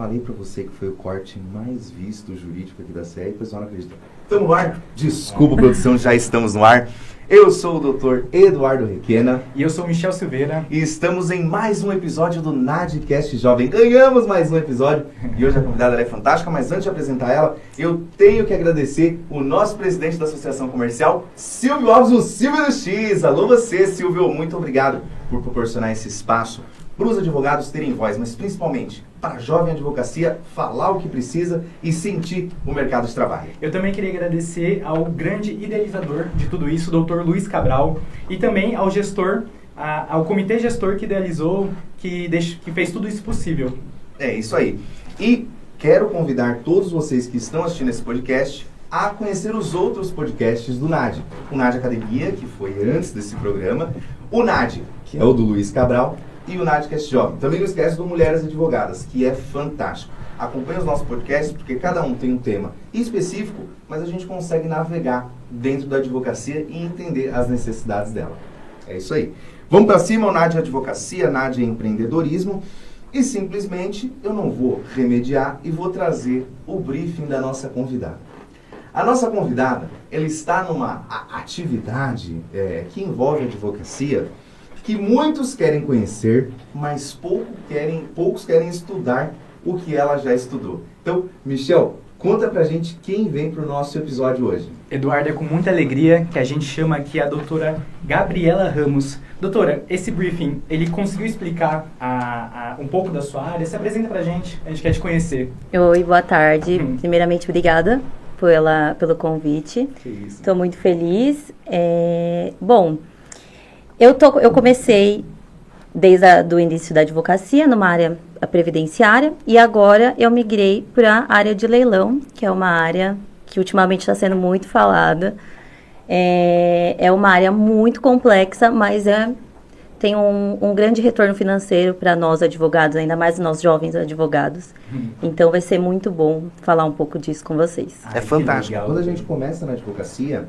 falei pra você que foi o corte mais visto jurídico aqui da série, o pessoal não acreditou. Estamos no ar? Desculpa, produção, já estamos no ar. Eu sou o Dr. Eduardo Requena. E eu sou o Michel Silveira. E estamos em mais um episódio do Nadcast Jovem. Ganhamos mais um episódio e hoje a convidada ela é fantástica, mas antes de apresentar ela, eu tenho que agradecer o nosso presidente da Associação Comercial, Silvio Alves, o Silvio do X. Alô você, Silvio, muito obrigado por proporcionar esse espaço para os advogados terem voz, mas principalmente para a jovem advocacia falar o que precisa e sentir o mercado de trabalho. Eu também queria agradecer ao grande idealizador de tudo isso, o Dr. Luiz Cabral, e também ao gestor, ao comitê gestor que idealizou, que fez tudo isso possível. É isso aí. E quero convidar todos vocês que estão assistindo esse podcast a conhecer os outros podcasts do NAD. O NAD Academia, que foi antes desse programa, o NAD, que é o do Luiz Cabral, e o Nadcast Jovem. Também não esquece do Mulheres Advogadas, que é fantástico. Acompanhe os nossos podcasts, porque cada um tem um tema específico, mas a gente consegue navegar dentro da advocacia e entender as necessidades dela. É isso aí. Vamos para cima, o NAD é Advocacia, NAD é Empreendedorismo, e simplesmente eu não vou remediar e vou trazer o briefing da nossa convidada. A nossa convidada, ela está numa atividade que envolve advocacia, que muitos querem conhecer, mas poucos querem estudar o que ela já estudou. Então, Michel, conta pra gente quem vem pro nosso episódio hoje. Eduardo, é com muita alegria que a gente chama aqui a doutora Gabriela Ramos. Doutora, esse briefing, ele conseguiu explicar um pouco da sua área? Se apresenta pra gente, a gente quer te conhecer. Oi, boa tarde. Primeiramente, obrigada pelo convite. Estou muito feliz. Bom, eu comecei desde o início da advocacia, numa área previdenciária, e agora eu migrei para a área de leilão, que é uma área que ultimamente está sendo muito falada. É uma área muito complexa, mas tem um grande retorno financeiro para nós advogados, ainda mais nós jovens advogados. Então vai ser muito bom falar um pouco disso com vocês. É fantástico. Quando a gente começa na advocacia,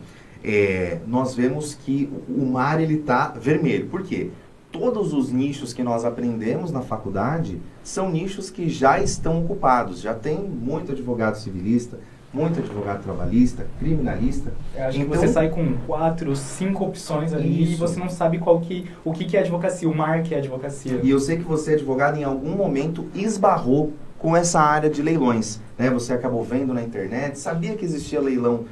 nós vemos que o mar ele está vermelho. Por quê? Todos os nichos que nós aprendemos na faculdade são nichos que já estão ocupados. Já tem muito advogado civilista, muito advogado trabalhista, criminalista. Acho que você sai com 4, 5 opções ali. Isso. E você não sabe o que é advocacia, o mar que é advocacia. E eu sei que você, advogado, em algum momento esbarrou com essa área de leilões, né? Você acabou vendo na internet, sabia que existia leilão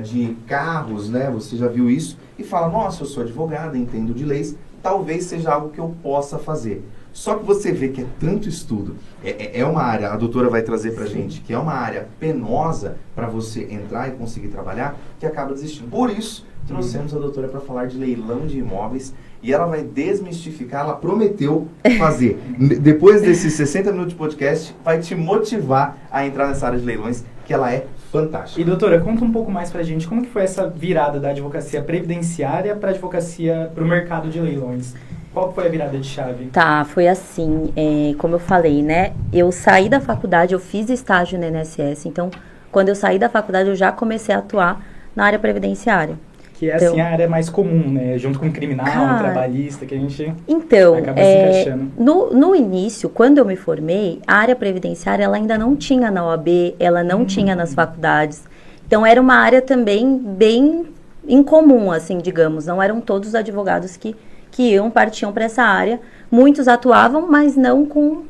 de carros, né? Você já viu isso e fala, nossa, eu sou advogado, entendo de leis, talvez seja algo que eu possa fazer. Só que você vê que é tanto estudo, é uma área, a doutora vai trazer pra gente, que é uma área penosa para você entrar e conseguir trabalhar, que acaba desistindo. Por isso, trouxemos a doutora para falar de leilão de imóveis e ela vai desmistificar, ela prometeu fazer. Depois desses 60 minutos de podcast, vai te motivar a entrar nessa área de leilões, que ela é fantástica. E doutora, conta um pouco mais pra gente, como que foi essa virada da advocacia previdenciária para advocacia, para o mercado de leilões? Qual foi a virada de chave? Tá, foi assim, como eu falei, né? Eu saí da faculdade, eu fiz estágio no INSS, então, quando eu saí da faculdade, eu já comecei a atuar na área previdenciária. Que é, assim, a área mais comum, né? Junto com o criminal, trabalhista, que a gente acaba se encaixando. No início, quando eu me formei, a área previdenciária, ela ainda não tinha na OAB, ela não tinha nas faculdades. Então, era uma área também bem incomum, assim, digamos. Não eram todos os advogados que partiam para essa área. Muitos atuavam, mas não com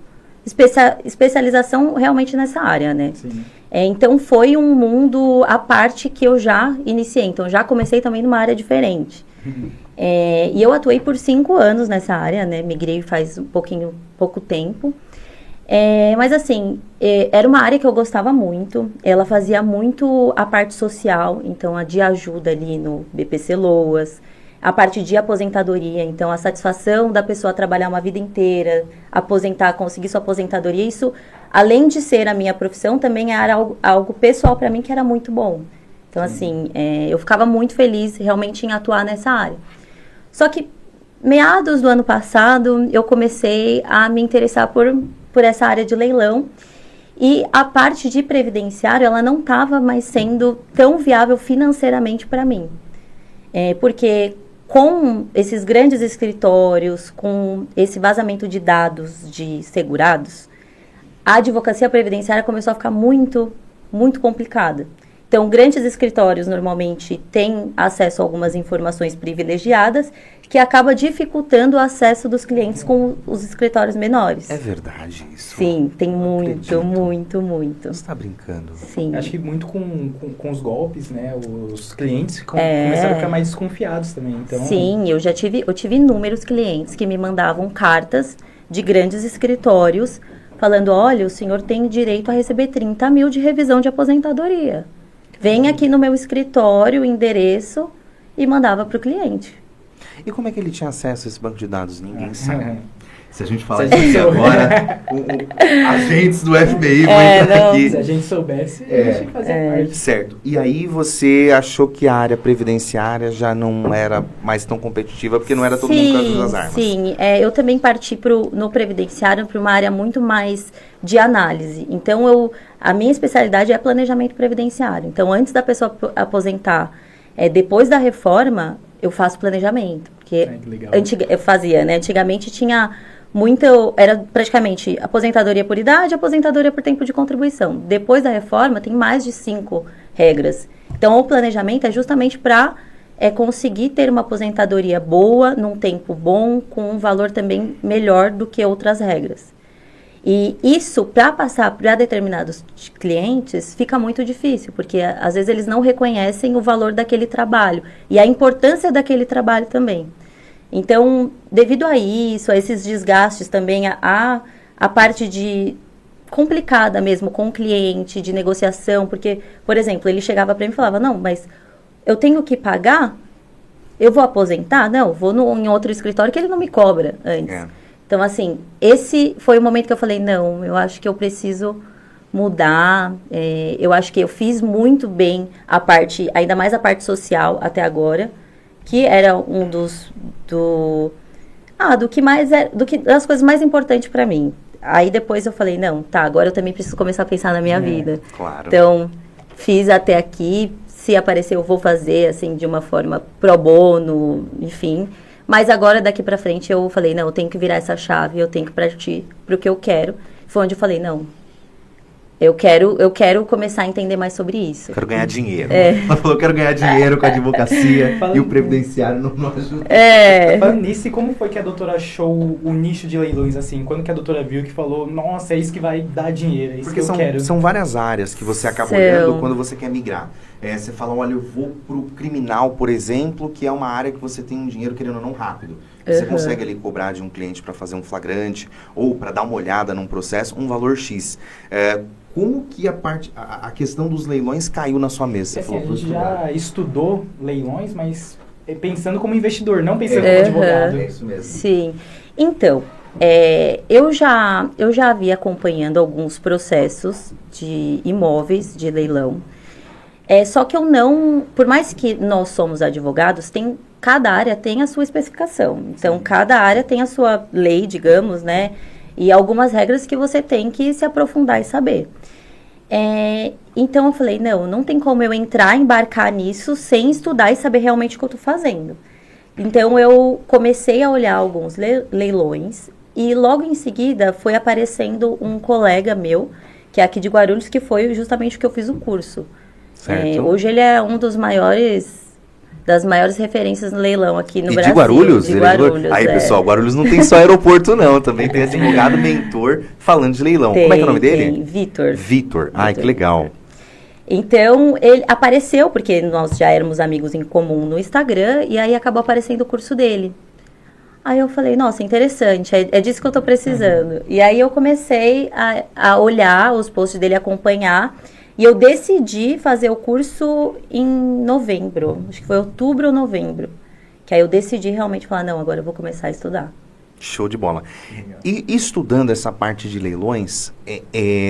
especialização realmente nessa área, né? Sim. Então, foi um mundo à parte que eu já iniciei. Então, já comecei também numa área diferente. E eu atuei por 5 anos nessa área, né? Migrei faz pouco tempo. Mas, assim, era uma área que eu gostava muito. Ela fazia muito a parte social, então, a de ajuda ali no BPC Loas, a parte de aposentadoria, então a satisfação da pessoa trabalhar uma vida inteira, conseguir sua aposentadoria, isso, além de ser a minha profissão, também era algo pessoal para mim que era muito bom. Então, assim, eu ficava muito feliz realmente em atuar nessa área. Só que, meados do ano passado, eu comecei a me interessar por essa área de leilão, e a parte de previdenciário, ela não estava mais sendo tão viável financeiramente para mim. Porque com esses grandes escritórios, com esse vazamento de dados de segurados, a advocacia previdenciária começou a ficar muito, muito complicada. Então, grandes escritórios normalmente têm acesso a algumas informações privilegiadas que acaba dificultando o acesso dos clientes com os escritórios menores. É verdade isso? Sim, tem muito, acredito. muito, muito. Você está brincando? Sim. Acho que muito com os golpes, né? Os clientes começaram a ficar mais desconfiados também. Então... Sim, eu tive inúmeros clientes que me mandavam cartas de grandes escritórios falando, olha, o senhor tem direito a receber 30 mil de revisão de aposentadoria. Vem aqui no meu escritório, o endereço, e mandava para o cliente. E como é que ele tinha acesso a esse banco de dados? Ninguém sabe. Se a gente falar isso aqui agora, agentes do FBI vão entrar não. aqui. Se a gente soubesse, a gente fazia parte. Certo. E aí você achou que a área previdenciária já não era mais tão competitiva, porque não era todo mundo com as duas armas. Sim, eu também parti no previdenciário para uma área muito mais de análise. Então, a minha especialidade é planejamento previdenciário. Então, antes da pessoa aposentar, depois da reforma, eu faço planejamento. Porque Que legal. eu fazia, né? Antigamente tinha era praticamente aposentadoria por idade, aposentadoria por tempo de contribuição. Depois da reforma, tem mais de 5 regras. Então, o planejamento é justamente para conseguir ter uma aposentadoria boa, num tempo bom, com um valor também melhor do que outras regras. E isso, para passar para determinados clientes, fica muito difícil, porque às vezes eles não reconhecem o valor daquele trabalho e a importância daquele trabalho também. Então, devido a isso, a esses desgastes também, a parte de complicada mesmo com o cliente, de negociação, porque, por exemplo, ele chegava para mim e falava, não, mas eu tenho que pagar? Eu vou aposentar? Não, vou em outro escritório que ele não me cobra antes. Então, assim, esse foi o momento que eu falei, não, eu acho que eu preciso mudar, eu acho que eu fiz muito bem ainda mais a parte social até agora, que era um das coisas mais importantes para mim. Aí depois eu falei, não, tá, agora eu também preciso começar a pensar na minha vida. Claro. Então, fiz até aqui, se aparecer eu vou fazer, assim, de uma forma pro bono, enfim. Mas agora, daqui pra frente, eu falei, não, eu tenho que virar essa chave, eu tenho que partir pro que eu quero. Foi onde eu falei, não, eu quero começar a entender mais sobre isso. Quero ganhar dinheiro. Ela falou, quero ganhar dinheiro com a advocacia e o previdenciário não ajuda. Falando nisso, e como foi que a doutora achou o nicho de leilões, assim? Quando que a doutora viu que falou, nossa, é isso que vai dar dinheiro, é isso Porque que eu quero? são várias áreas que você acaba olhando quando você quer migrar. Você fala, olha, eu vou pro criminal, por exemplo, que é uma área que você tem um dinheiro, querendo ou não, rápido. Você consegue ali cobrar de um cliente para fazer um flagrante ou para dar uma olhada num processo, um valor X. Como que a questão dos leilões caiu na sua mesa? Você Assim, falou, a gente já estudou leilões, mas pensando como investidor, não pensando como advogado. É isso mesmo. Sim. Então, eu já havia acompanhando alguns processos de imóveis de leilão. Só que eu não... Por mais que nós somos advogados, cada área tem a sua especificação. Então, cada área tem a sua lei, digamos, né? E algumas regras que você tem que se aprofundar e saber. Então, eu falei, não tem como eu embarcar nisso sem estudar e saber realmente o que eu estou fazendo. Então, eu comecei a olhar alguns leilões e logo em seguida foi aparecendo um colega meu, que é aqui de Guarulhos, que foi justamente o que eu fiz o curso. Hoje ele é um das maiores referências no leilão aqui no Brasil. De Guarulhos? De Guarulhos, Aí, pessoal, Guarulhos não tem só aeroporto, não. Também tem advogado, mentor, falando de leilão. Como é que é o nome dele? Vitor. Ai, que legal. Então, ele apareceu, porque nós já éramos amigos em comum no Instagram, e aí acabou aparecendo o curso dele. Aí eu falei, nossa, interessante, é disso que eu tô precisando. E aí eu comecei a olhar os posts dele, acompanhar, e eu decidi fazer o curso em novembro, acho que foi outubro ou novembro. Que aí eu decidi realmente falar, não, agora eu vou começar a estudar. Show de bola. E estudando essa parte de leilões,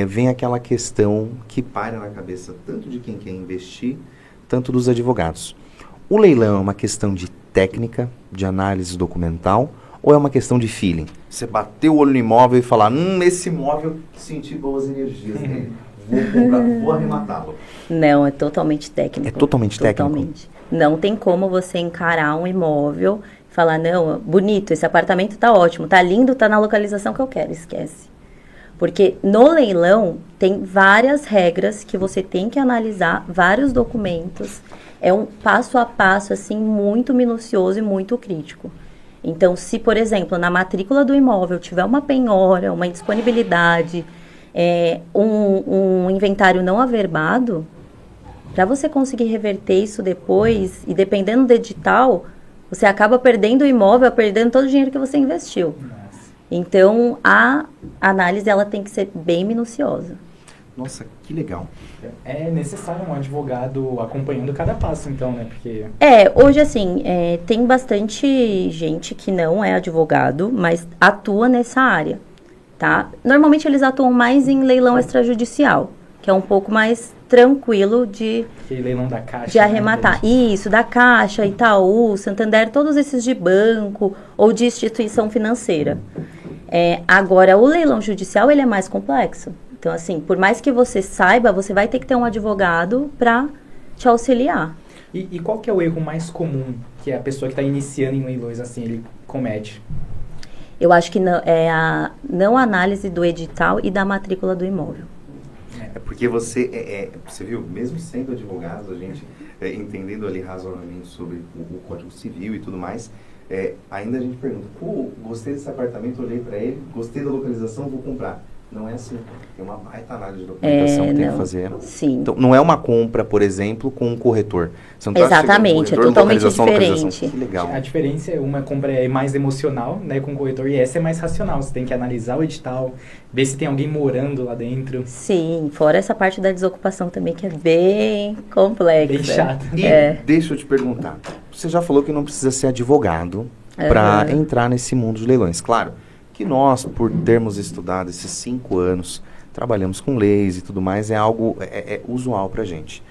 vem aquela questão que paira na cabeça tanto de quem quer investir, tanto dos advogados. O leilão é uma questão de técnica, de análise documental, ou é uma questão de feeling? Você bateu o olho no imóvel e falar, esse imóvel, Senti boas energias nele. Vou comprar, vou arrematá-lo. Não, é totalmente técnico. É totalmente técnico? Totalmente. Não tem como você encarar um imóvel e falar, não, bonito, esse apartamento tá ótimo, tá lindo, tá na localização que eu quero, esquece. Porque no leilão tem várias regras que você tem que analisar, vários documentos. É um passo a passo, assim, muito minucioso e muito crítico. Então, se, por exemplo, na matrícula do imóvel tiver uma penhora, uma indisponibilidade, um inventário não averbado, para você conseguir reverter isso depois, e dependendo do edital, você acaba perdendo o imóvel, perdendo todo o dinheiro que você investiu. Nossa. Então, a análise ela tem que ser bem minuciosa. Nossa, que legal. É necessário um advogado acompanhando cada passo, então, né? Porque... Hoje, assim, tem bastante gente que não é advogado, mas atua nessa área, tá? Normalmente, eles atuam mais em leilão extrajudicial, que é um pouco mais tranquilo de leilão da Caixa, de arrematar. Né? Isso, da Caixa, Itaú, Santander, todos esses de banco ou de instituição financeira. Agora, o leilão judicial, ele é mais complexo. Então, assim, por mais que você saiba, você vai ter que ter um advogado para te auxiliar. E qual que é o erro mais comum que a pessoa que está iniciando em leilões, assim, ele comete? Eu acho que é a não análise do edital e da matrícula do imóvel. É porque você viu, mesmo sendo advogado, a gente entendendo ali razoavelmente sobre o Código Civil e tudo mais, ainda a gente pergunta, gostei desse apartamento, olhei para ele, gostei da localização, vou comprar. Não é assim. Tem uma baita análise de documentação que tem que fazer. Sim. Então, não é uma compra, por exemplo, com um corretor. Você não tá exatamente, corretor, é totalmente diferente. Que legal. A diferença é uma compra é mais emocional, né, com o corretor, e essa é mais racional. Você tem que analisar o edital, ver se tem alguém morando lá dentro. Sim, fora essa parte da desocupação também, que é bem complexa. Bem chata. E deixa eu te perguntar. Você já falou que não precisa ser advogado para entrar nesse mundo de leilões. Claro que nós, por termos estudado esses 5 anos, trabalhamos com leis e tudo mais, é algo usual pra gente.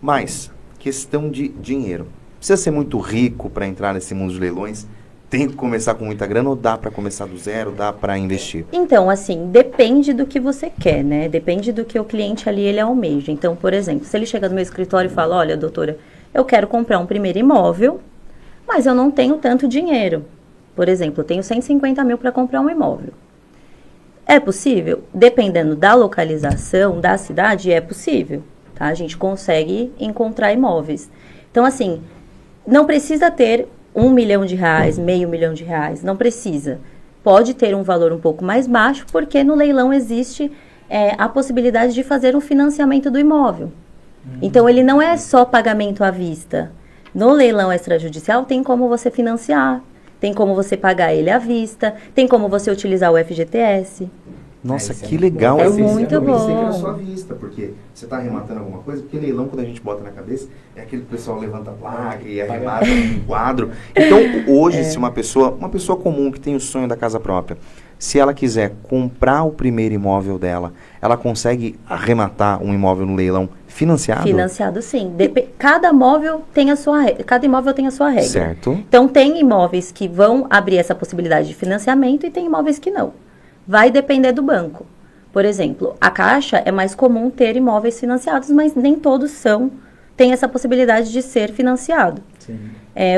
Mas, questão de dinheiro. Precisa ser muito rico para entrar nesse mundo de leilões? Tem que começar com muita grana ou dá para começar do zero, dá para investir? Então, assim, depende do que você quer, né? Depende do que o cliente ali, ele almeja. Então, por exemplo, se ele chega no meu escritório e fala, olha, doutora, eu quero comprar um primeiro imóvel, mas eu não tenho tanto dinheiro. Por exemplo, eu tenho 150 mil para comprar um imóvel. É possível? Dependendo da localização, da cidade, é possível. Tá? A gente consegue encontrar imóveis. Então, assim, não precisa ter R$1 milhão, meio milhão de reais. Não precisa. Pode ter um valor um pouco mais baixo, porque no leilão existe a possibilidade de fazer um financiamento do imóvel. Então, ele não é só pagamento à vista. No leilão extrajudicial, tem como você financiar. Tem como você pagar ele à vista, tem como você utilizar o FGTS. Nossa, que legal. É muito bom. Eu pensei que era só à vista, porque você está arrematando alguma coisa, porque leilão, quando a gente bota na cabeça, é aquele que o pessoal levanta a placa e arremata um quadro. Então, hoje, se uma pessoa comum que tem o sonho da casa própria, se ela quiser comprar o primeiro imóvel dela, ela consegue arrematar um imóvel no leilão financiado? Financiado, sim. Cada imóvel tem a sua regra. Certo. Então, tem imóveis que vão abrir essa possibilidade de financiamento e tem imóveis que não. Vai depender do banco. Por exemplo, a Caixa é mais comum ter imóveis financiados, mas nem todos têm essa possibilidade de ser financiado. Sim.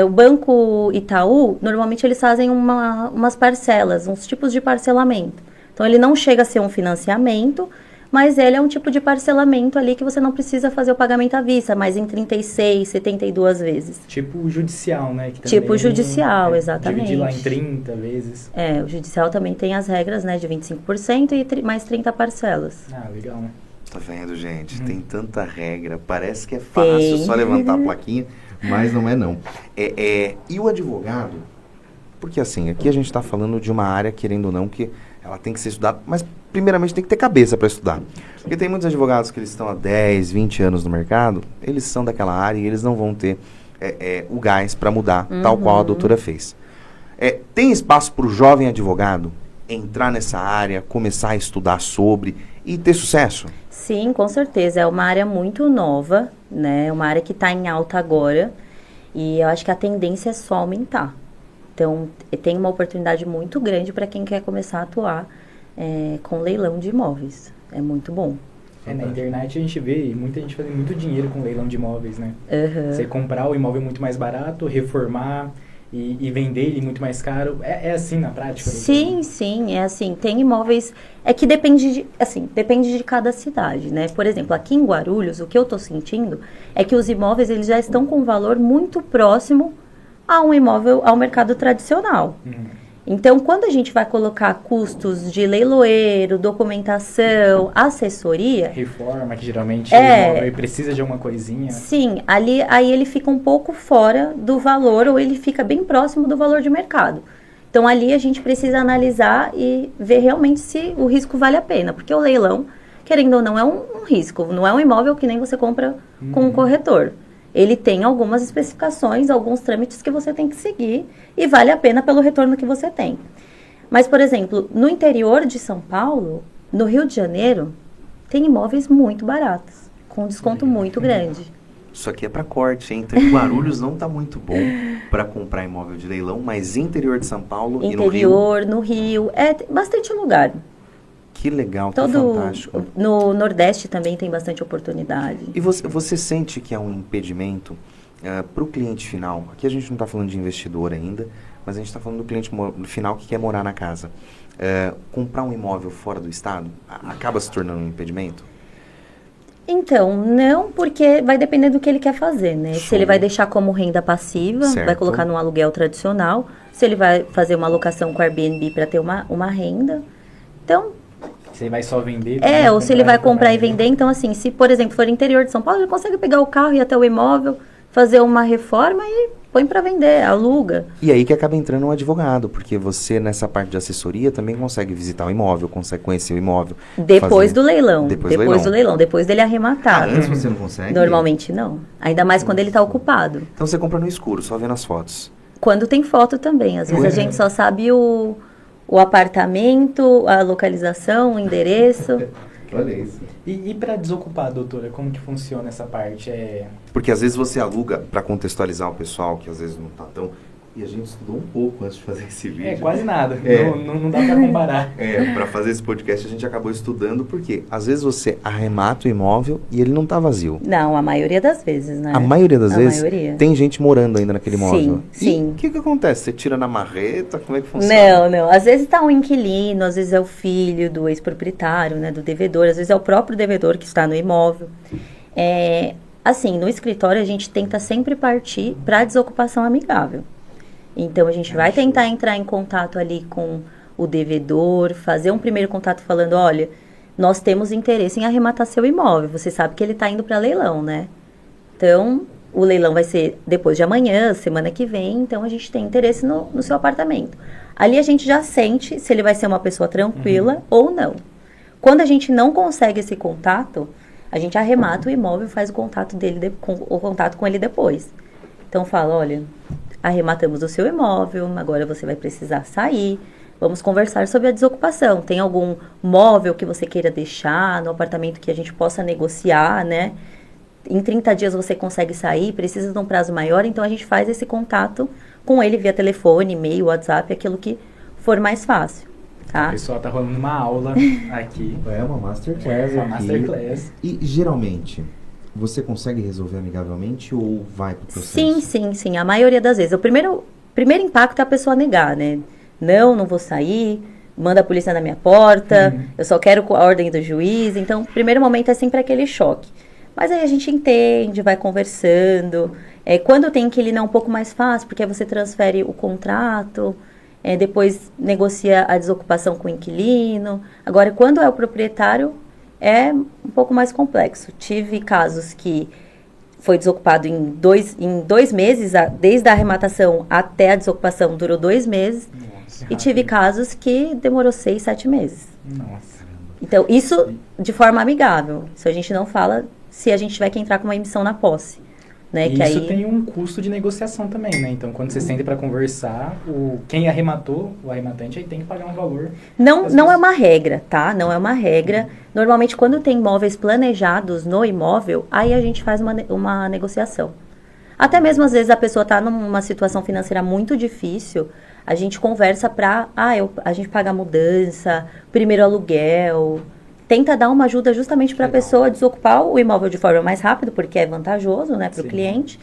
O Banco Itaú, normalmente eles fazem umas parcelas, uns tipos de parcelamento. Então, ele não chega a ser um financiamento, mas ele é um tipo de parcelamento ali que você não precisa fazer o pagamento à vista, mas em 36, 72 vezes. Tipo o judicial, né? Que tipo o judicial, exatamente. Dividir lá em 30 vezes. O judicial também tem as regras, né, de 25% e mais 30 parcelas. Ah, legal, né? Tá vendo, gente? Tem tanta regra. Parece que é fácil só levantar a plaquinha, mas não é não. E o advogado? Porque assim, aqui a gente está falando de uma área, querendo ou não, que ela tem que ser estudada, mas primeiramente tem que ter cabeça para estudar. Porque tem muitos advogados que eles estão há 10, 20 anos no mercado, eles são daquela área e eles não vão ter o gás para mudar, tal qual a doutora fez. Tem espaço para o jovem advogado entrar nessa área, começar a estudar sobre e ter sucesso? Sim, com certeza. É uma área muito nova, né? É uma área que está em alta agora e eu acho que a tendência é só aumentar. Então, tem uma oportunidade muito grande para quem quer começar a atuar com leilão de imóveis. É muito bom. Na internet a gente vê muita gente fazendo muito dinheiro com leilão de imóveis, né? Uhum. Você comprar o imóvel muito mais barato, reformar, e vender ele muito mais caro. É assim na prática? Sim, sim, é assim. Tem imóveis... É que depende de cada cidade, né? Por exemplo, aqui em Guarulhos, o que eu estou sentindo é que os imóveis eles já estão com um valor muito próximo a um imóvel, ao mercado tradicional. Então, quando a gente vai colocar custos de leiloeiro, documentação, assessoria... Reforma, que geralmente o imóvel precisa de alguma coisinha. Sim, aí ele fica um pouco fora do valor, ou ele fica bem próximo do valor de mercado. Então, ali a gente precisa analisar e ver realmente se o risco vale a pena. Porque o leilão, querendo ou não, é um risco. Não é um imóvel que nem você compra com um corretor. Ele tem algumas especificações, alguns trâmites que você tem que seguir e vale a pena pelo retorno que você tem. Mas, por exemplo, no interior de São Paulo, no Rio de Janeiro, tem imóveis muito baratos, com desconto muito grande. Isso aqui é para corte, hein? Então, Guarulhos não está muito bom para comprar imóvel de leilão, mas interior de São Paulo e no Rio... Interior, no Rio, bastante lugar. Que legal, que fantástico. No Nordeste também tem bastante oportunidade. E você sente que é um impedimento para o cliente final? Aqui a gente não está falando de investidor ainda, mas a gente está falando do cliente final que quer morar na casa. Comprar um imóvel fora do estado acaba se tornando um impedimento? Então, não, porque vai depender do que ele quer fazer, né? Se ele vai deixar como renda passiva, certo, vai colocar num aluguel tradicional, se ele vai fazer uma locação com Airbnb para ter uma renda. Então... Se ele vai só vender... ou se ele vai comprar e vender. Então, assim, se, por exemplo, for interior de São Paulo, ele consegue pegar o carro e ir até o imóvel, fazer uma reforma e põe para vender, aluga. E aí que acaba entrando um advogado, porque você, nessa parte de assessoria, também consegue visitar o imóvel, consegue conhecer o imóvel. Depois do leilão. Depois do leilão, depois dele arrematar. Antes você não consegue? Normalmente não. Ainda mais quando ele está ocupado. Então você compra no escuro, só vendo as fotos. Quando tem foto também. Às vezes a gente só sabe o apartamento, a localização, o endereço. Olha isso. E para desocupar, doutora, como que funciona essa parte? Porque às vezes você aluga, para contextualizar o pessoal, que às vezes não está tão... E a gente estudou um pouco antes de fazer esse vídeo. Quase nada. Não dá para comparar. Para fazer esse podcast a gente acabou estudando, porque às vezes você arremata o imóvel e ele não está vazio. Não, a maioria das vezes, né? A maioria das vezes tem gente morando ainda naquele imóvel. Sim. O que acontece? Você tira na marreta? Como é que funciona? Não. Às vezes está um inquilino, às vezes é o filho do ex-proprietário, né, do devedor, às vezes é o próprio devedor que está no imóvel. Assim, no escritório a gente tenta sempre partir para a desocupação amigável. Então, a gente vai tentar entrar em contato ali com o devedor, fazer um primeiro contato falando, olha, nós temos interesse em arrematar seu imóvel. Você sabe que ele está indo para leilão, né? Então, o leilão vai ser depois de amanhã, semana que vem, então a gente tem interesse no seu apartamento. Ali a gente já sente se ele vai ser uma pessoa tranquila ou não. Quando a gente não consegue esse contato, a gente arremata o imóvel e faz o contato com ele depois. Então, fala, olha... Arrematamos o seu imóvel, agora você vai precisar sair. Vamos conversar sobre a desocupação. Tem algum móvel que você queira deixar no apartamento que a gente possa negociar, né? Em 30 dias você consegue sair, precisa de um prazo maior, então a gente faz esse contato com ele via telefone, e-mail, WhatsApp, aquilo que for mais fácil. Tá? O pessoal tá rolando uma aula aqui. É uma masterclass. Uma masterclass. E geralmente... Você consegue resolver amigavelmente ou vai para o processo? Sim. A maioria das vezes. O primeiro impacto é a pessoa negar, né? Não vou sair, manda a polícia na minha porta, eu só quero a ordem do juiz. Então, o primeiro momento é sempre aquele choque. Mas aí a gente entende, vai conversando. Quando tem inquilino é um pouco mais fácil, porque você transfere o contrato, depois negocia a desocupação com o inquilino. Agora, quando é o proprietário... é um pouco mais complexo. Tive casos que foi desocupado em dois meses, desde a arrematação até a desocupação durou 2 meses. Nossa, e tive casos que demorou 6, 7 meses. Nossa. Então, isso de forma amigável. Isso a gente não fala se a gente tiver que entrar com uma emissão na posse. Né, e que isso aí... tem um custo de negociação também, né? Então, quando você senta para conversar, quem arrematou, o arrematante, aí tem que pagar um valor. Não é uma regra, tá? Não é uma regra. Normalmente, quando tem imóveis planejados no imóvel, aí a gente faz uma negociação. Até mesmo, às vezes, a pessoa está numa situação financeira muito difícil, a gente conversa para... a gente paga a mudança, primeiro aluguel... Tenta dar uma ajuda justamente para a pessoa desocupar o imóvel de forma mais rápida, porque é vantajoso, né, para o cliente.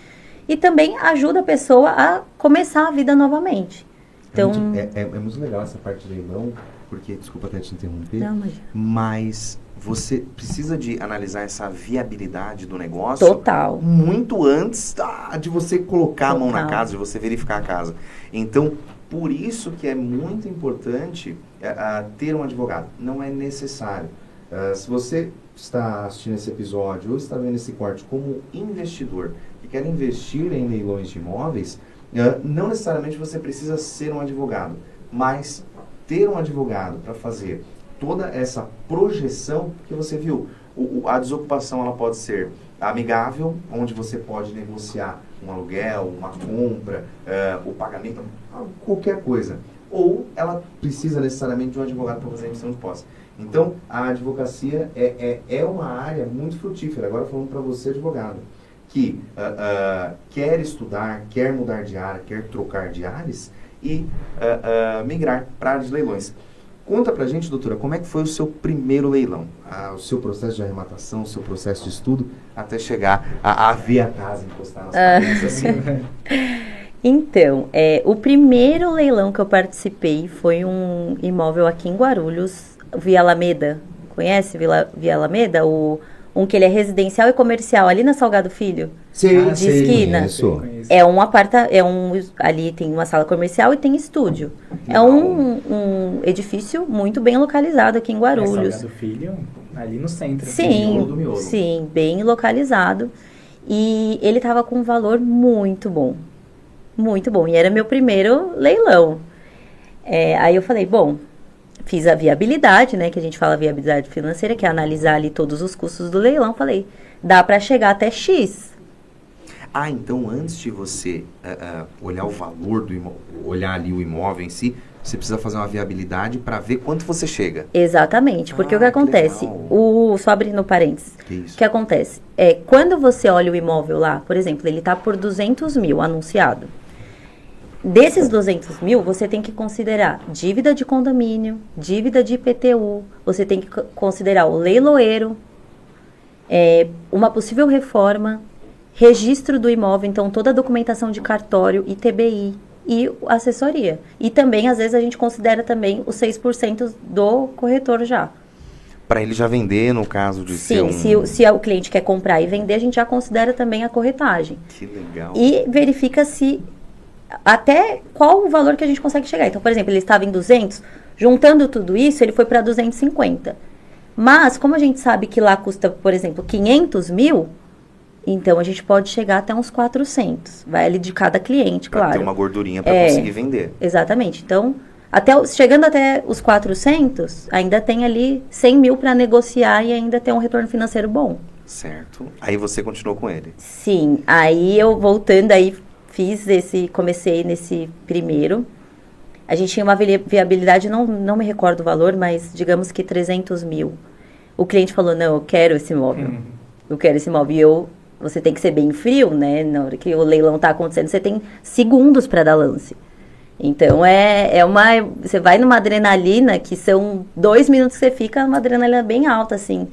e também ajuda a pessoa a começar a vida novamente. Então, É muito legal essa parte de leilão, porque, desculpa até te interromper, não, imagina. mas você precisa de analisar essa viabilidade do negócio Total. muito antes de você colocar a mão na Total. casa, de você verificar a casa. Então, por isso que é muito importante ter um advogado. Não é necessário. Se você está assistindo esse episódio ou está vendo esse corte como investidor que quer investir em leilões de imóveis, não necessariamente você precisa ser um advogado, mas ter um advogado para fazer toda essa projeção que você viu. A desocupação ela pode ser amigável, onde você pode negociar um aluguel, uma compra, o pagamento, qualquer coisa. Ou ela precisa necessariamente de um advogado para fazer a emissão de posse. Então, a advocacia é uma área muito frutífera. Agora falando para você, advogado, que quer estudar, quer mudar de área, quer trocar de áreas e migrar para a área de leilões. Conta pra gente, doutora, como é que foi o seu primeiro leilão? O seu processo de arrematação, o seu processo de estudo, até chegar a ver a casa, encostar nas paredes, assim. Então, o primeiro leilão que eu participei foi um imóvel aqui em Guarulhos, Via Alameda. Conhece Via Alameda? Um que ele é residencial e comercial, ali na Salgado Filho. Sim, de esquina. Isso. Ali tem uma sala comercial e tem estúdio. É um edifício muito bem localizado aqui em Guarulhos. Salgado Filho, ali no centro. Sim, do miolo. sim, bem localizado. E ele estava com um valor muito bom. Muito bom. E era meu primeiro leilão. Aí eu falei, bom, fiz a viabilidade, né? Que a gente fala viabilidade financeira, que é analisar ali todos os custos do leilão. Falei, dá para chegar até X. Então antes de você olhar o valor do imóvel, olhar ali o imóvel em si, você precisa fazer uma viabilidade para ver quanto você chega. Exatamente, porque o que que acontece, legal. só abrindo parênteses, Que isso? o que acontece quando você olha o imóvel lá, por exemplo, ele está por 200 mil anunciado. Desses 200 mil, você tem que considerar dívida de condomínio, dívida de IPTU, você tem que considerar o leiloeiro, uma possível reforma, registro do imóvel, então toda a documentação de cartório, ITBI e assessoria. E também, às vezes, a gente considera também os 6% do corretor já. Para ele já vender, no caso de ser um... Sim, se o cliente quer comprar e vender, a gente já considera também a corretagem. Que legal. E verifica se até qual o valor que a gente consegue chegar. Então, por exemplo, ele estava em 200, juntando tudo isso, ele foi para 250. Mas, como a gente sabe que lá custa, por exemplo, 500 mil, então a gente pode chegar até uns 400. Vai ali de cada cliente, Pra claro. ter uma gordurinha para conseguir vender. Exatamente. Então, chegando até os 400, ainda tem ali 100 mil para negociar e ainda tem um retorno financeiro bom. Certo. Aí você continuou com ele. Sim. Aí eu voltando, comecei nesse primeiro. A gente tinha uma viabilidade, não me recordo o valor, mas digamos que 300 mil. O cliente falou, não, eu quero esse imóvel. Eu quero esse imóvel. E você tem que ser bem frio, né? Na hora que o leilão está acontecendo, você tem segundos para dar lance. Então, você vai numa adrenalina que são 2 minutos que você fica, uma adrenalina bem alta, assim,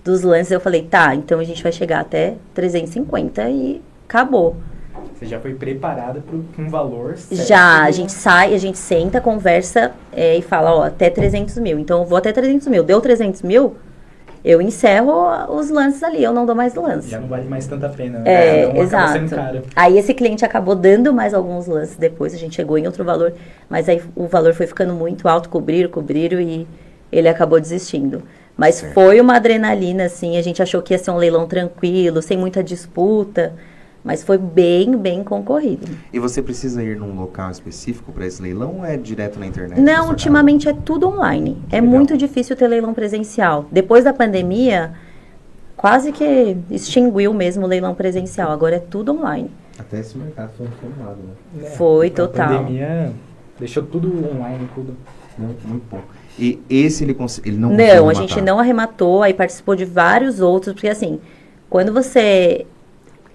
dos lances. Eu falei, tá, então a gente vai chegar até 350 e acabou. Você já foi preparada para um valor certo? Já, a gente senta, conversa e fala, até 300 mil. Então, eu vou até 300 mil. Deu 300 mil, eu encerro os lances ali, eu não dou mais lance. Já não vale mais tanta pena, né? Então, exato. acaba sendo caro. Aí esse cliente acabou dando mais alguns lances depois, a gente chegou em outro valor, mas aí o valor foi ficando muito alto, cobriram e ele acabou desistindo. Mas certo. Foi uma adrenalina, assim, a gente achou que ia ser um leilão tranquilo, sem muita disputa, mas foi bem, bem concorrido. E você precisa ir num local específico para esse leilão ou é direto na internet? Não, ultimamente é tudo online. É legal. muito difícil ter leilão presencial. Depois da pandemia, quase que extinguiu mesmo o leilão presencial. Agora é tudo online. Até esse mercado foi reformado, né? Foi, A total. pandemia deixou tudo online, tudo. Muito bom. E esse ele não conseguiu Não, a matar. gente não arrematou, aí participou de vários outros, porque assim, quando você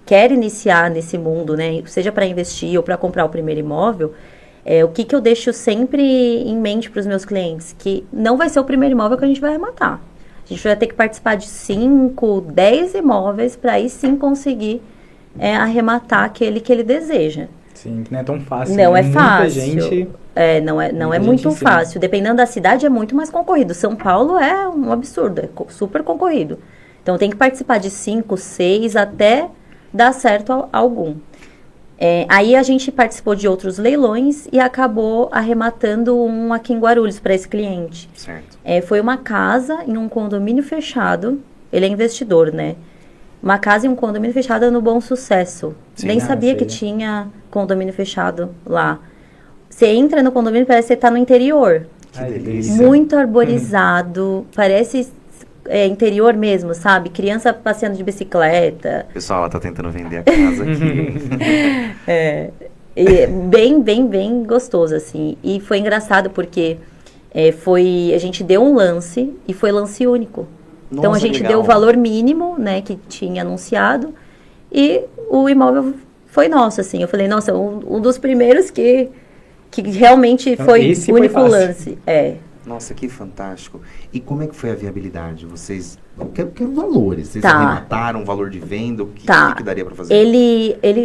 quer iniciar nesse mundo, né, seja para investir ou para comprar o primeiro imóvel, o que eu deixo sempre em mente para os meus clientes? Que não vai ser o primeiro imóvel que a gente vai arrematar. A gente vai ter que participar de 5, 10 imóveis para aí sim conseguir arrematar aquele que ele deseja. Sim, que não é tão fácil. Não né? é fácil. Gente, Não é muita muito gente ensina. fácil. Dependendo da cidade, é muito mais concorrido. São Paulo é um absurdo, super concorrido. Então, tem que participar de 5, 6, até dar certo algum. Aí, a gente participou de outros leilões e acabou arrematando um aqui em Guarulhos para esse cliente. Certo. Foi uma casa em um condomínio fechado. Ele é investidor, né? Uma casa em um condomínio fechado no Bom Sucesso. Sim. Nem sabia sei. que tinha condomínio fechado lá. Você entra no condomínio, parece que você tá no interior. Que Ai, delícia. Muito arborizado. Parece interior mesmo, sabe? Criança passeando de bicicleta. Pessoal, ela tá tentando vender a casa aqui. E bem gostoso, assim. E foi engraçado porque a gente deu um lance e foi lance único. Então, Nossa, a gente legal. deu o valor mínimo, né, que tinha anunciado, e o imóvel foi nosso, assim. Eu falei, nossa, um dos primeiros que realmente Então, foi esse o foi único fácil. lance. Nossa, que fantástico. E como é que foi a viabilidade? Vocês... Eu quero valores. Vocês Tá. arremataram o valor de venda? O que, Tá. que daria pra fazer?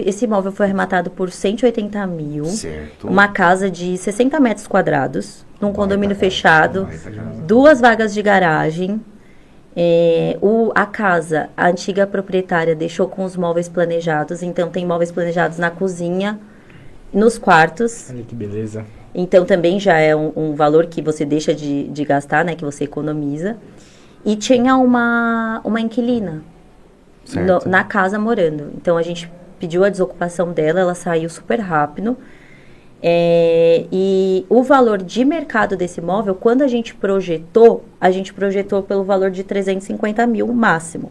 Esse imóvel foi arrematado por 180 mil. Certo. Uma casa de 60 metros quadrados, num Baita condomínio casa, fechado, baita casa. 2 vagas de garagem. A casa, a antiga proprietária deixou com os móveis planejados, então tem móveis planejados na cozinha, nos quartos. Olha que beleza. Então também já é um valor que você deixa de gastar, né? Que você economiza. E tinha uma inquilina Certo. na casa morando. Então a gente pediu a desocupação dela, ela saiu super rápido. E o valor de mercado desse imóvel, quando a gente projetou pelo valor de 350 mil máximo.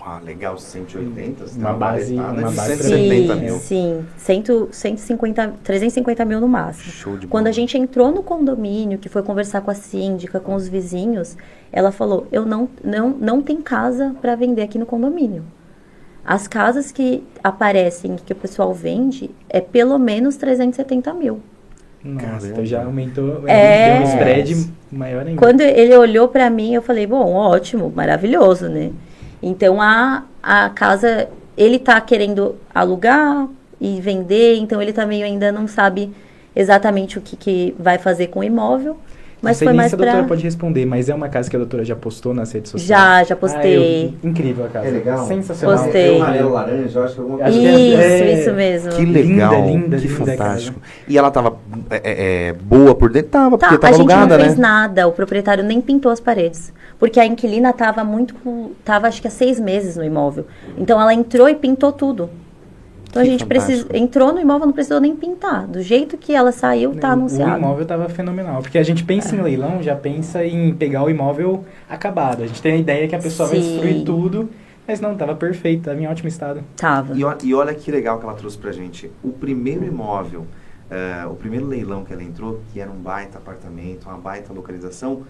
Ah, legal, 180. Você Uma tem base- barretada uma de base 170 Sim, mil. sim, 350 mil no máximo. Show de Quando bola. a gente entrou no condomínio, que foi conversar com a síndica, com os vizinhos, ela falou, não tem casa para vender aqui no condomínio. As casas que aparecem, que o pessoal vende, é pelo menos 370 mil. Nossa, Caramba. então já aumentou, deu É. um spread maior ainda. Quando ele olhou para mim, eu falei, bom, ótimo, maravilhoso, né? Então, a casa, ele tá querendo alugar e vender, então ele também ainda não sabe exatamente o que vai fazer com o imóvel, mas Não sei foi nem mais se a doutora para... pode responder, mas é uma casa que a doutora já postou nas redes sociais? Já postei. Incrível a casa. É legal? Sensacional. Postei. É amarelo, laranja, eu acho que alguma Acho coisa. que é- Isso mesmo. Que legal, Linda, que linda fantástico. E ela tava boa por dentro? Tava, Tá, porque a tava gente não alugada, fez né? nada, o proprietário nem pintou as paredes. Porque a inquilina tava acho que há 6 meses no imóvel. Então ela entrou e pintou tudo. Então Que a gente fantástico. entrou no imóvel, não precisou nem pintar. Do jeito que ela saiu, tá O anunciado. imóvel tava fenomenal. Porque a gente pensa em leilão, já pensa em pegar o imóvel acabado. A gente tem a ideia que a pessoa vai Sim. destruir tudo, mas não, tava perfeito, tava em ótimo estado. Tava. E olha que legal que ela trouxe pra gente. O primeiro imóvel, o primeiro leilão que ela entrou, que era um baita apartamento, uma baita localização,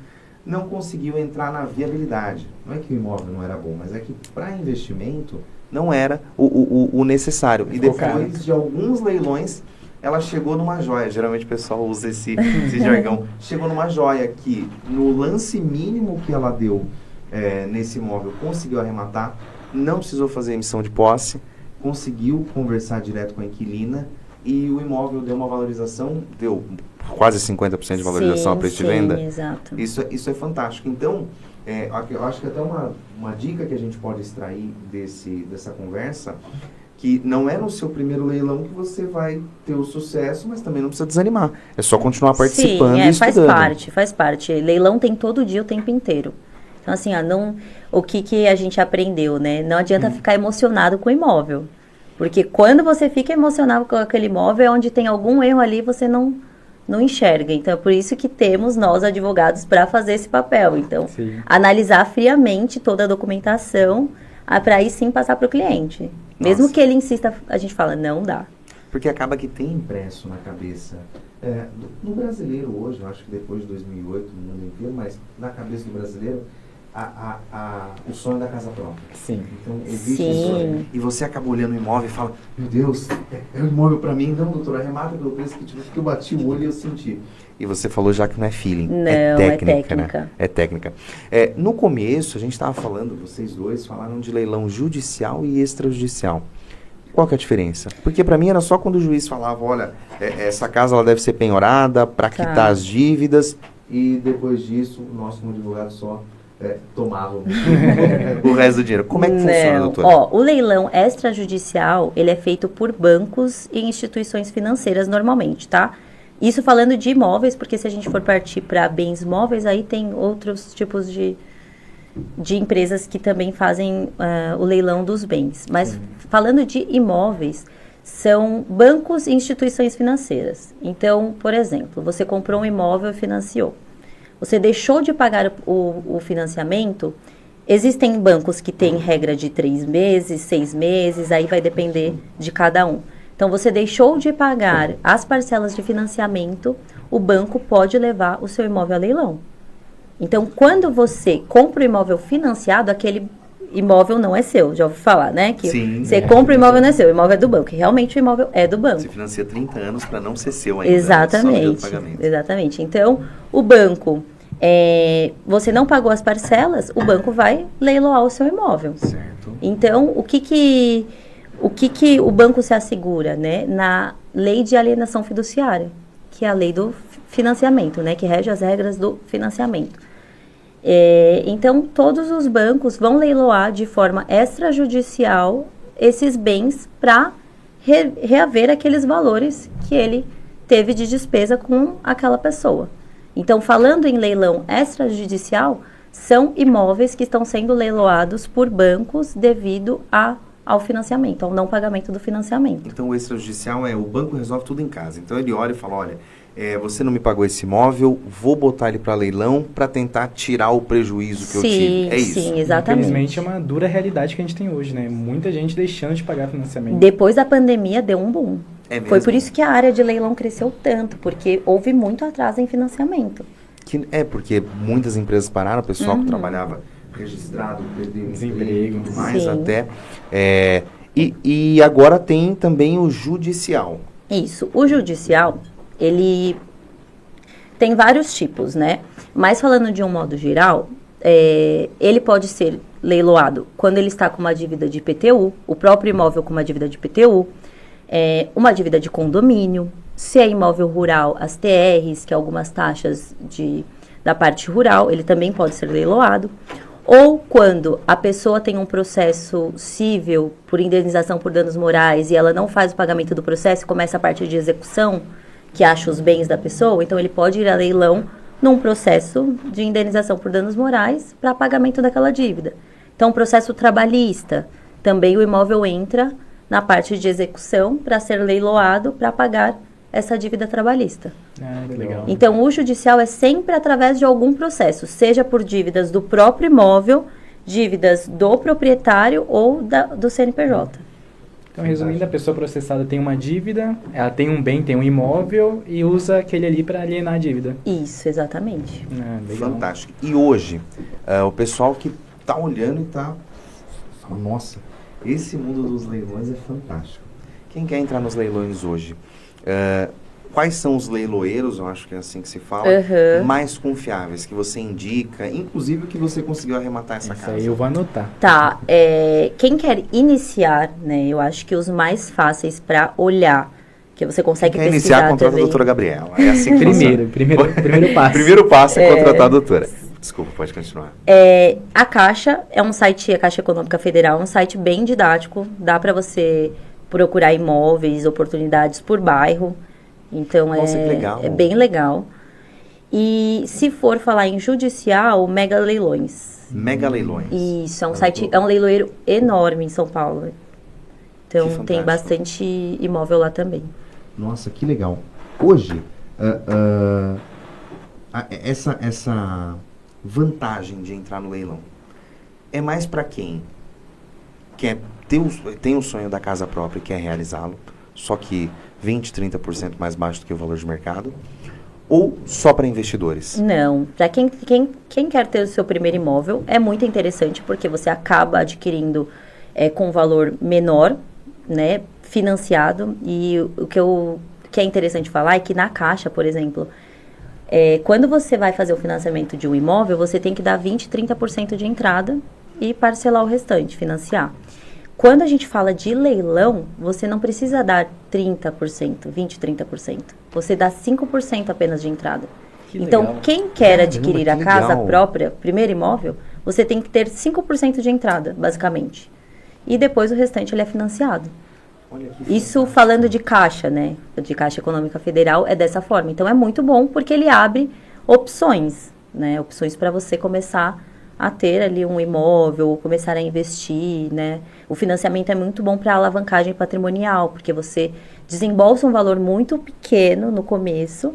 não conseguiu entrar na viabilidade. Não é que o imóvel não era bom, mas é que para investimento não era o necessário. E Ficou depois caro. de alguns leilões, ela chegou numa joia. Geralmente o pessoal usa esse jargão. Chegou numa joia que no lance mínimo que ela deu nesse imóvel, conseguiu arrematar, não precisou fazer emissão de posse, conseguiu conversar direto com a inquilina e o imóvel deu uma valorização, deu quase 50% de valorização a preço de venda. Exato. Isso é fantástico. Então, eu acho que até uma dica que a gente pode extrair dessa conversa, que não é no seu primeiro leilão que você vai ter o sucesso, mas também não precisa desanimar. É só continuar participando Sim, e estudando. faz parte. Leilão tem todo dia, o tempo inteiro. Então, assim, o que a gente aprendeu, né? Não adianta ficar emocionado com o imóvel. Porque quando você fica emocionado com aquele imóvel, é onde tem algum erro ali, você não enxerga. Então, é por isso que temos nós, advogados, para fazer esse papel. Então, Sim. analisar friamente toda a documentação, para aí sim passar para o cliente. Mesmo Nossa. que ele insista, a gente fala, não dá. Porque acaba que tem impresso na cabeça. No brasileiro hoje, eu acho que depois de 2008, no mundo inteiro, mas na cabeça do brasileiro, o sonho da casa própria. Sim. Então, existe Sim. esse sonho. E você acaba olhando o imóvel e fala, meu Deus, é um imóvel pra mim. Não, doutor, arremata pelo preço que eu bati o olho e eu senti. E você falou já que não é feeling, Não, é técnica, é né? técnica. É técnica. No começo, a gente estava falando, vocês dois falaram de leilão judicial e extrajudicial. Qual que é a diferença? Porque para mim era só quando o juiz falava, olha, essa casa ela deve ser penhorada para quitar as dívidas, e depois disso, nós como advogado só tomávamos o resto do dinheiro. Como é que funciona, doutora? Ó, o leilão extrajudicial, ele é feito por bancos e instituições financeiras normalmente, tá? Isso falando de imóveis, porque se a gente for partir para bens móveis, aí tem outros tipos de empresas que também fazem o leilão dos bens. Mas falando de imóveis, são bancos e instituições financeiras. Então, por exemplo, você comprou um imóvel e financiou. Você deixou de pagar o financiamento. Existem bancos que têm regra de 3 meses, 6 meses, aí vai depender de cada um. Então, você deixou de pagar as parcelas de financiamento, o banco pode levar o seu imóvel a leilão. Então, quando você compra o imóvel financiado, aquele imóvel não é seu, já ouvi falar, né? Que Sim, você compra o imóvel não é seu, o imóvel é do banco. E realmente o imóvel é do banco. Você financia 30 anos para não ser seu ainda. Exatamente, Só pagamento. exatamente. Então, o banco, você não pagou as parcelas, o banco vai leiloar o seu imóvel. Certo. Então, o que o banco se assegura, né? Na lei de alienação fiduciária, que é a lei do financiamento, né? Que rege as regras do financiamento. Então, todos os bancos vão leiloar de forma extrajudicial esses bens para reaver aqueles valores que ele teve de despesa com aquela pessoa. Então, falando em leilão extrajudicial, são imóveis que estão sendo leiloados por bancos devido ao financiamento, ao não pagamento do financiamento. Então, o extrajudicial o banco resolve tudo em casa. Então, ele olha e fala, olha, você não me pagou esse imóvel, vou botar ele para leilão para tentar tirar o prejuízo que eu tive. É isso? Sim, exatamente. Infelizmente, é uma dura realidade que a gente tem hoje, né? Muita gente deixando de pagar financiamento. Depois da pandemia, deu um boom. É mesmo? Foi por isso que a área de leilão cresceu tanto, porque houve muito atraso em financiamento. Porque muitas empresas pararam, o pessoal que trabalhava registrado, perdeu Desemprego. tudo mais Sim. até. E agora tem também o judicial. Isso. O judicial, ele tem vários tipos, né? Mas falando de um modo geral, ele pode ser leiloado quando ele está com uma dívida de IPTU, o próprio imóvel com uma dívida de IPTU, uma dívida de condomínio, se é imóvel rural, as TRs, que é algumas taxas da parte rural, ele também pode ser leiloado. Ou quando a pessoa tem um processo civil por indenização por danos morais e ela não faz o pagamento do processo e começa a parte de execução, que acha os bens da pessoa, então ele pode ir a leilão num processo de indenização por danos morais para pagamento daquela dívida. Então, processo trabalhista, também o imóvel entra na parte de execução para ser leiloado para pagar essa dívida trabalhista. Ah, que legal. Então, o judicial é sempre através de algum processo, seja por dívidas do próprio imóvel, dívidas do proprietário ou do CNPJ. Então, resumindo, a pessoa processada tem uma dívida, ela tem um bem, tem um imóvel e usa aquele ali para alienar a dívida. Isso, exatamente. Ah, legal. Fantástico. E hoje, o pessoal que está olhando e está... Nossa, esse mundo dos leilões é fantástico. Quem quer entrar nos leilões hoje? Quais são os leiloeiros, eu acho que é assim que se fala, mais confiáveis, que você indica, inclusive que você conseguiu arrematar essa casa? Aí eu vou anotar. Tá, quem quer iniciar, né, eu acho que os mais fáceis para olhar, que você consegue Quer pesquisar iniciar, contrata também. a doutora Gabriela. É assim que Primeiro passo. Primeiro passo é contratar a doutora. Desculpa, pode continuar. A Caixa é um site, a Caixa Econômica Federal, é um site bem didático, dá para você procurar imóveis, oportunidades por bairro. Então, Nossa, que legal. É bem legal. E se for falar em judicial, Mega Leilões. Mega Leilões. Isso, é um site, é um leiloeiro enorme em São Paulo. Então, Que tem fantástico. bastante imóvel lá também. Nossa, que legal. Hoje, essa Vantagem de entrar no leilão é mais para quem quer tem o sonho da casa própria e quer realizá-lo, só que 20, 30% mais baixo do que o valor de mercado, ou só para investidores? Não, para quem quer ter o seu primeiro imóvel, é muito interessante porque você acaba adquirindo com um valor menor, né, financiado. E o que é interessante falar é que na Caixa, por exemplo, quando você vai fazer o financiamento de um imóvel, você tem que dar 20, 30% de entrada e parcelar o restante, financiar. Quando a gente fala de leilão, você não precisa dar 30%, 20%, 30%. Você dá 5% apenas de entrada. Que Então, legal. quem quer Caramba, adquirir a que casa legal. própria, primeiro imóvel, você tem que ter 5% de entrada, basicamente. E depois o restante ele é financiado. Olha que Isso falando de Caixa, né? De Caixa Econômica Federal, é dessa forma. Então, é muito bom porque ele abre opções, né? Opções para você começar a ter ali um imóvel, ou começar a investir, né? O financiamento é muito bom para alavancagem patrimonial, porque você desembolsa um valor muito pequeno no começo,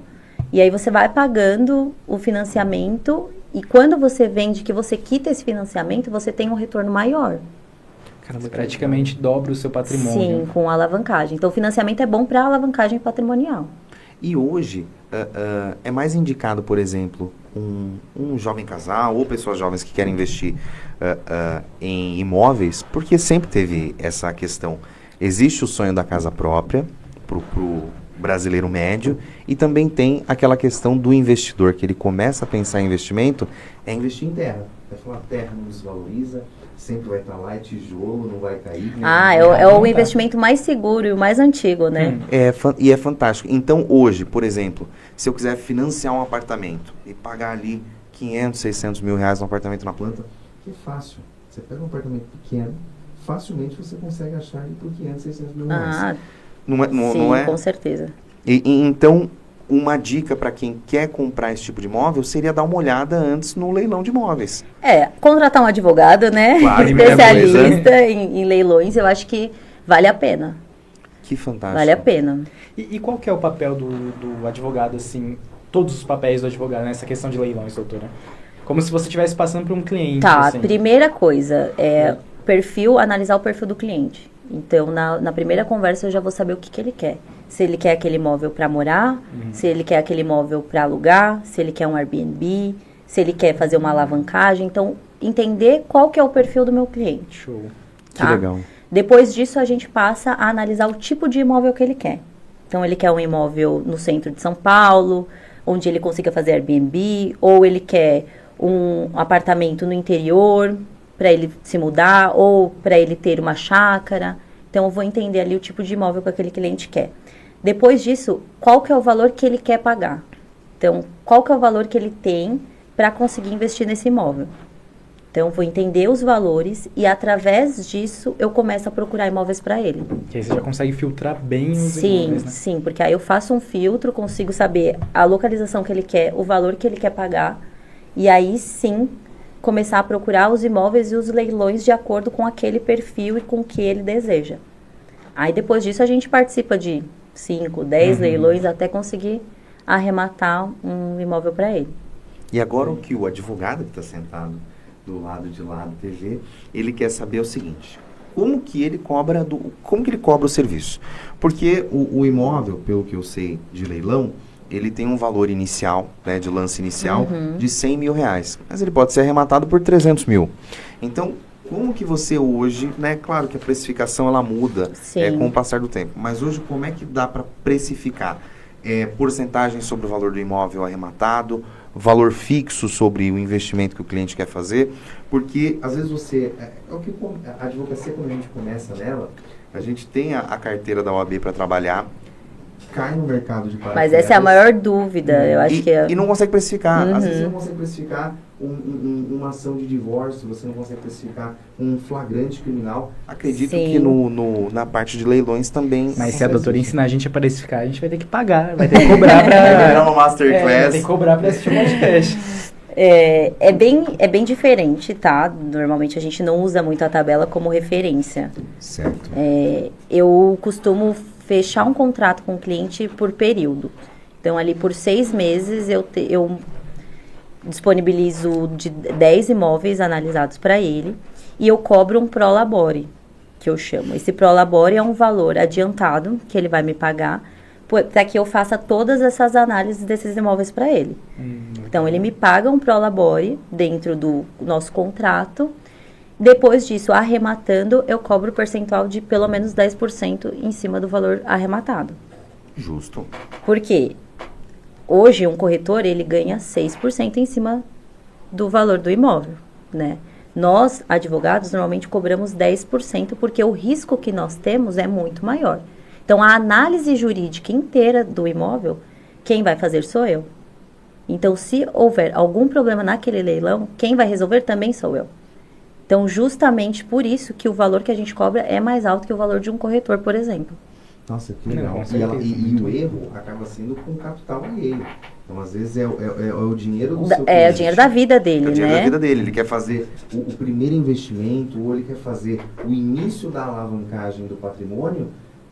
e aí você vai pagando o financiamento, e quando você vende, que você quita esse financiamento, você tem um retorno maior. Caramba, Você que praticamente dobra o seu patrimônio. Sim, com alavancagem. Então, o financiamento é bom para alavancagem patrimonial. E hoje, é mais indicado, por exemplo, um jovem casal ou pessoas jovens que querem investir em imóveis, porque sempre teve essa questão. Existe o sonho da casa própria para o brasileiro médio e também tem aquela questão do investidor, que ele começa a pensar em investimento, é investir em terra. Vai falar, terra não desvaloriza, sempre vai estar lá, é tijolo, não vai cair. É o investimento mais seguro e o mais antigo, né? E é fantástico. Então, hoje, por exemplo, se eu quiser financiar um apartamento e pagar ali 500, 600 mil reais no apartamento na planta, que é fácil. Você pega um apartamento pequeno, facilmente você consegue achar ele por 500, 600 mil reais. Ah, Não sim, é? com certeza. Então, uma dica para quem quer comprar esse tipo de imóvel seria dar uma olhada antes no leilão de imóveis. Contratar um advogado, né? Claro, Especialista em leilões, eu acho que vale a pena. Que fantástico. Vale a pena. E qual que é o papel do advogado, assim, todos os papéis do advogado nessa questão de leilões, doutora? Como se você estivesse passando por um cliente, Tá, assim. primeira coisa, analisar o perfil do cliente. Então, na primeira conversa, eu já vou saber o que ele quer. Se ele quer aquele imóvel para morar, se ele quer aquele imóvel para alugar, se ele quer um Airbnb, se ele quer fazer uma alavancagem. Então, entender qual que é o perfil do meu cliente. Show. Que legal. Depois disso, a gente passa a analisar o tipo de imóvel que ele quer. Então, ele quer um imóvel no centro de São Paulo, onde ele consiga fazer Airbnb, ou ele quer um apartamento no interior para ele se mudar, ou para ele ter uma chácara. Então, eu vou entender ali o tipo de imóvel que aquele cliente quer. Depois disso, qual que é o valor que ele quer pagar? Então, qual que é o valor que ele tem para conseguir investir nesse imóvel? Então, eu vou entender os valores e, através disso, eu começo a procurar imóveis para ele. Que aí você já consegue filtrar bem os Sim, imóveis, né? sim, porque aí eu faço um filtro, consigo saber a localização que ele quer, o valor que ele quer pagar, e aí sim começar a procurar os imóveis e os leilões de acordo com aquele perfil e com o que ele deseja. Aí depois disso a gente participa de 5, 10 leilões até conseguir arrematar um imóvel para ele. E agora o que o advogado que está sentado do lado de lá do TV, ele quer saber o seguinte: como que ele cobra o serviço? Porque o imóvel, pelo que eu sei de leilão, ele tem um valor inicial, né, de lance inicial, de 100 mil reais. Mas ele pode ser arrematado por 300 mil. Então, como que você hoje, né, claro que a precificação ela muda com o passar do tempo, mas hoje como é que dá para precificar? Porcentagem sobre o valor do imóvel arrematado, valor fixo sobre o investimento que o cliente quer fazer, porque às vezes a advocacia, quando a gente começa nela, a gente tem a carteira da OAB para trabalhar, cai no mercado de paraquedas. Mas essa é a maior dúvida, eu acho que E não consegue precificar. Às vezes você não consegue precificar uma ação de divórcio, você não consegue precificar um flagrante criminal. Acredito que na parte de leilões também... Mas se a doutora ensinar a gente a precificar, a gente vai ter que pagar, vai ter que cobrar pra... Vai virar uma masterclass. Vai ter que cobrar pra assistir o podcast. É bem diferente, tá? Normalmente a gente não usa muito a tabela como referência. Certo. Eu costumo fechar um contrato com o cliente por período. Então, ali por 6 meses, eu disponibilizo de 10 imóveis analisados para ele e eu cobro um prolabore, que eu chamo. Esse prolabore é um valor adiantado que ele vai me pagar para que eu faça todas essas análises desses imóveis para ele. Então, ele me paga um prolabore dentro do nosso contrato. Depois disso, arrematando, eu cobro percentual de pelo menos 10% em cima do valor arrematado. Justo. Por quê? Hoje, um corretor, ele ganha 6% em cima do valor do imóvel, né? Nós, advogados, normalmente cobramos 10% porque o risco que nós temos é muito maior. Então, a análise jurídica inteira do imóvel, quem vai fazer sou eu. Então, se houver algum problema naquele leilão, quem vai resolver também sou eu. Então, justamente por isso que o valor que a gente cobra é mais alto que o valor de um corretor, por exemplo. Nossa, que legal. Não, E o erro acaba sendo com capital alheio. Então, às vezes, é o dinheiro do seu cliente. É o dinheiro da vida dele, É o dinheiro né? da vida dele. Ele quer fazer. O primeiro investimento, ou ele quer fazer o início da alavancagem do patrimônio,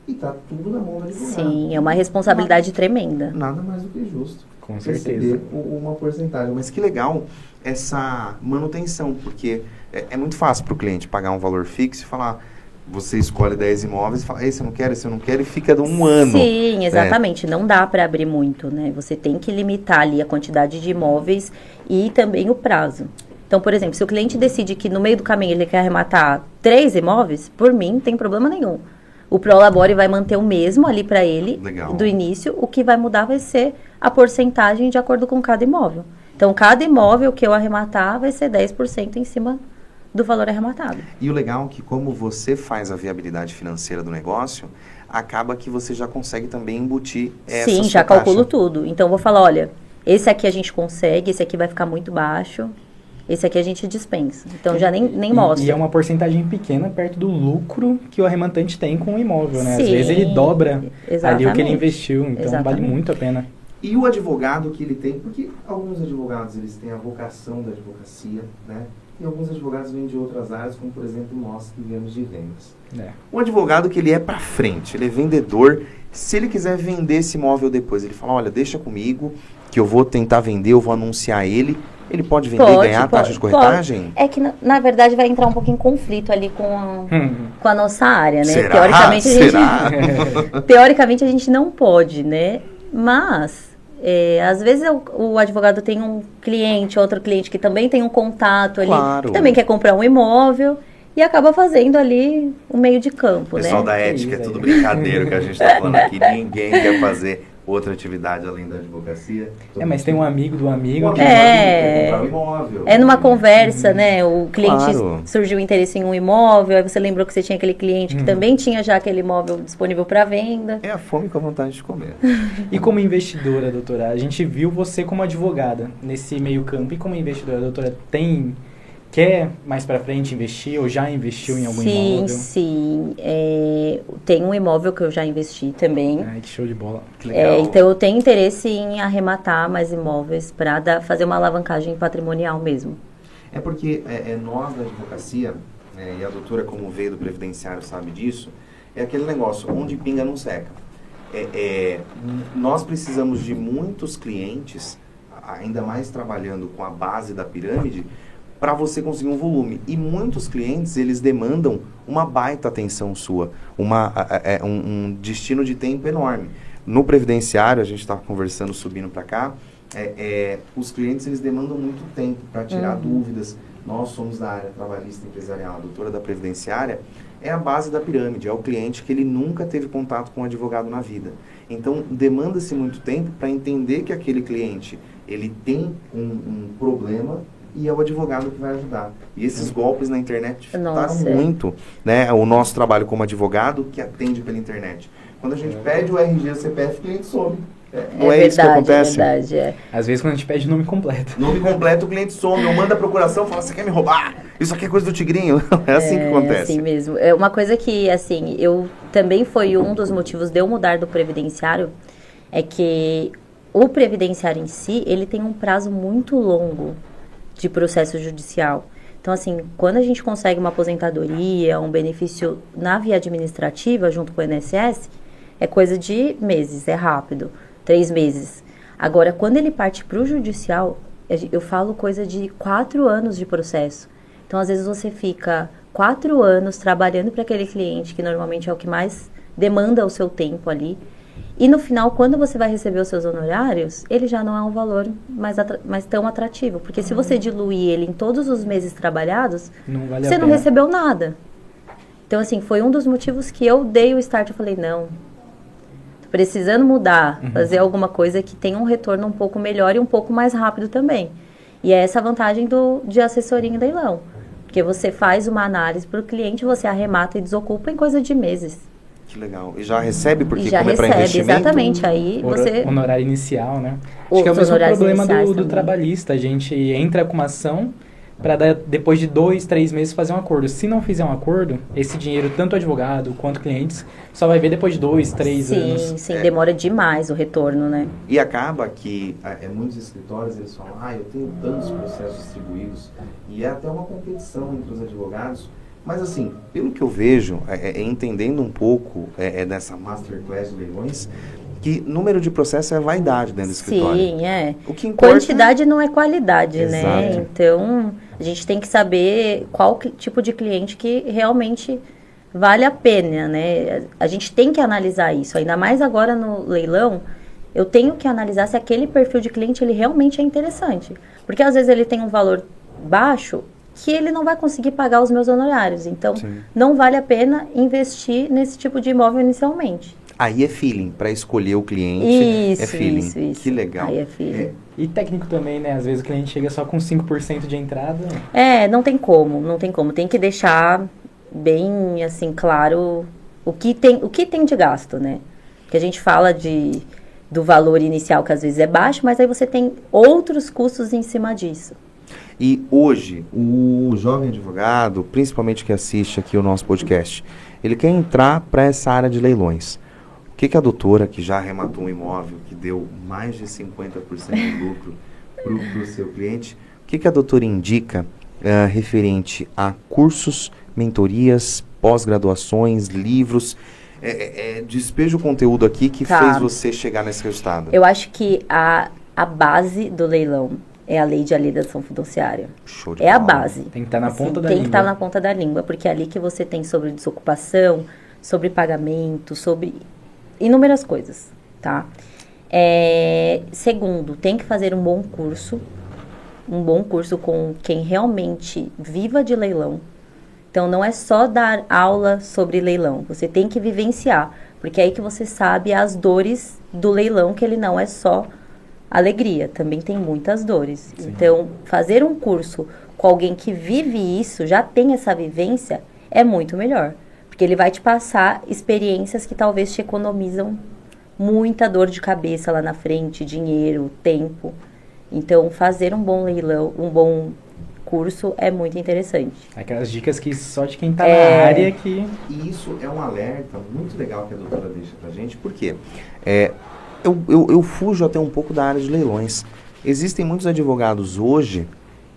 e tá tudo na mão do advogado. Sim, é uma responsabilidade tremenda. Nada mais do que justo. Com certeza. Receber uma porcentagem. Mas que legal essa manutenção, porque é muito fácil para o cliente pagar um valor fixo e falar, você escolhe 10 imóveis e fala, esse eu não quero, esse eu não quero, e fica de um ano. Sim, exatamente. Não dá para abrir muito, né? Você tem que limitar ali a quantidade de imóveis e também o prazo. Então, por exemplo, se o cliente decide que no meio do caminho ele quer arrematar 3 imóveis, por mim, não tem problema nenhum. O Prolabore vai manter o mesmo ali para ele, Legal. do início. O que vai mudar vai ser a porcentagem de acordo com cada imóvel. Então, cada imóvel que eu arrematar vai ser 10% em cima do valor arrematado. E o legal é que como você faz a viabilidade financeira do negócio, acaba que você já consegue também embutir essa Sim, sua já calculo taxa. tudo. Então, eu vou falar, olha, esse aqui a gente consegue, esse aqui vai ficar muito baixo, esse aqui a gente dispensa. Então, já nem mostra. E é uma porcentagem pequena perto do lucro que o arrematante tem com o imóvel, né? Às Sim, vezes ele dobra ali o que ele exatamente. investiu, então vale Exatamente. muito a pena. E o advogado que ele tem, porque alguns advogados eles têm a vocação da advocacia, né? E alguns advogados vêm de outras áreas, como por exemplo nós que viemos de vendas. É. O advogado que ele é para frente, ele é vendedor, se ele quiser vender esse imóvel depois, ele fala, olha, deixa comigo, que eu vou tentar vender, eu vou anunciar ele pode vender e ganhar a taxa de corretagem? É que, na verdade, vai entrar um pouquinho em conflito ali com a nossa área, né? Será? Teoricamente, Será? teoricamente, a gente não pode, né? Mas, às vezes, o advogado tem um cliente, outro cliente que também tem um contato ali, Claro. que também quer comprar um imóvel e acaba fazendo ali o meio de campo, Pessoal né? da ética, é Isso aí. tudo brincadeiro que a gente tá falando aqui. Ninguém quer fazer outra atividade além da advocacia. Mas tem um amigo do amigo que... Quer comprar um imóvel. É numa conversa, né? O cliente Claro. surgiu interesse em um imóvel, aí você lembrou que você tinha aquele cliente que também tinha já aquele imóvel disponível para venda. É a fome com a vontade de comer. E como investidora, doutora, a gente viu você como advogada nesse meio campo. E como investidora, doutora, quer mais pra frente investir ou já investiu em algum imóvel? Sim. Tem um imóvel que eu já investi também. Ai, que show de bola. Que legal. Então eu tenho interesse em arrematar mais imóveis para fazer uma alavancagem patrimonial mesmo. É porque nós da advocacia, e a doutora como veio do previdenciário sabe disso, é aquele negócio, onde pinga não seca. Nós precisamos de muitos clientes, ainda mais trabalhando com a base da pirâmide, para você conseguir um volume. E muitos clientes, eles demandam uma baita atenção sua, um destino de tempo enorme. No previdenciário, a gente estava conversando, subindo para cá, os clientes, eles demandam muito tempo para tirar dúvidas. Nós somos da área trabalhista empresarial, a doutora da previdenciária é a base da pirâmide, é o cliente que ele nunca teve contato com um advogado na vida. Então, demanda-se muito tempo para entender que aquele cliente, ele tem um problema e é o advogado que vai ajudar. E esses golpes na internet dificultaram muito, né, o nosso trabalho como advogado que atende pela internet. Quando a gente pede o RG, o CPF, o cliente some. Não é isso que acontece? É verdade. Às vezes quando a gente pede o nome completo. Nome completo, o cliente some, eu mando a procuração, fala, você quer me roubar? Isso aqui é coisa do tigrinho. É assim que acontece. É assim mesmo. É uma coisa que, assim, eu também foi um dos motivos de eu mudar do previdenciário, é que o previdenciário em si, ele tem um prazo muito longo de processo judicial. Então, assim, quando a gente consegue uma aposentadoria, um benefício na via administrativa, junto com o INSS, é coisa de meses, é rápido, 3 meses. Agora, quando ele parte para o judicial, eu falo coisa de 4 anos de processo. Então, às vezes, você fica 4 anos trabalhando para aquele cliente, que normalmente é o que mais demanda o seu tempo ali. E no final, quando você vai receber os seus honorários, ele já não é um valor mais tão atrativo. Porque se você diluir ele em todos os meses trabalhados, Não vale a você não pena. recebeu nada. Então, assim, foi um dos motivos que eu dei o start. Eu falei, não, tô precisando mudar, fazer alguma coisa que tenha um retorno um pouco melhor e um pouco mais rápido também. E é essa a vantagem de assessoria em leilão. Porque você faz uma análise para o cliente, você arremata e desocupa em coisa de meses. Que legal. E já recebe, porque E já como é para recebe, investimento... exatamente. Aí você... Honorário inicial, né? Os Acho que é o mesmo honorários problema iniciais do também. trabalhista. A gente entra com uma ação para depois de 2, 3 meses fazer um acordo. Se não fizer um acordo, esse dinheiro, tanto advogado quanto clientes, só vai ver depois de 2, 3 anos. Sim, demora demais o retorno, né? E acaba que muitos escritórios eles falam, eu tenho tantos processos distribuídos, e é até uma competição entre os advogados. Mas assim, pelo que eu vejo, entendendo um pouco dessa masterclass de leilões, que número de processo é vaidade dentro do escritório. Sim, é. O que importa... Quantidade não é qualidade, né? Exato. Então, a gente tem que saber qual tipo de cliente que realmente vale a pena, né? A gente tem que analisar isso, ainda mais agora no leilão, eu tenho que analisar se aquele perfil de cliente ele realmente é interessante. Porque às vezes ele tem um valor baixo que ele não vai conseguir pagar os meus honorários. Então, Sim. não vale a pena investir nesse tipo de imóvel inicialmente. Aí é feeling, para escolher o cliente, Isso, é feeling. isso. Que legal. Aí é feeling. E técnico também, né? Às vezes o cliente chega só com 5% de entrada. Não tem como. Tem que deixar bem, assim, claro o que tem de gasto, né? Que a gente fala do valor inicial, que às vezes é baixo, mas aí você tem outros custos em cima disso. E hoje, o jovem advogado, principalmente que assiste aqui o nosso podcast, ele quer entrar para essa área de leilões. O que a doutora, que já arrematou um imóvel, que deu mais de 50% de lucro para o seu cliente, o que a doutora indica referente a cursos, mentorias, pós-graduações, livros? Despeja o conteúdo aqui que fez você chegar nesse resultado. Eu acho que a base do leilão é a lei de alienação fiduciária. Show de É a bola. base. Tem que estar na ponta da Tem língua. que estar na ponta da língua, porque é ali que você tem sobre desocupação, sobre pagamento, sobre inúmeras coisas, tá? Segundo, tem que fazer um bom curso com quem realmente viva de leilão. Então, não é só dar aula sobre leilão, você tem que vivenciar, porque é aí que você sabe as dores do leilão, que ele não é só alegria, também tem muitas dores. Sim. Então, fazer um curso com alguém que vive isso, já tem essa vivência, é muito melhor. Porque ele vai te passar experiências que talvez te economizam muita dor de cabeça lá na frente, dinheiro, tempo. Então, fazer um bom leilão, um bom curso é muito interessante. Aquelas dicas que só de quem está na área que... E isso é um alerta muito legal que a doutora deixa pra gente, porque eu fujo até um pouco da área de leilões. Existem muitos advogados hoje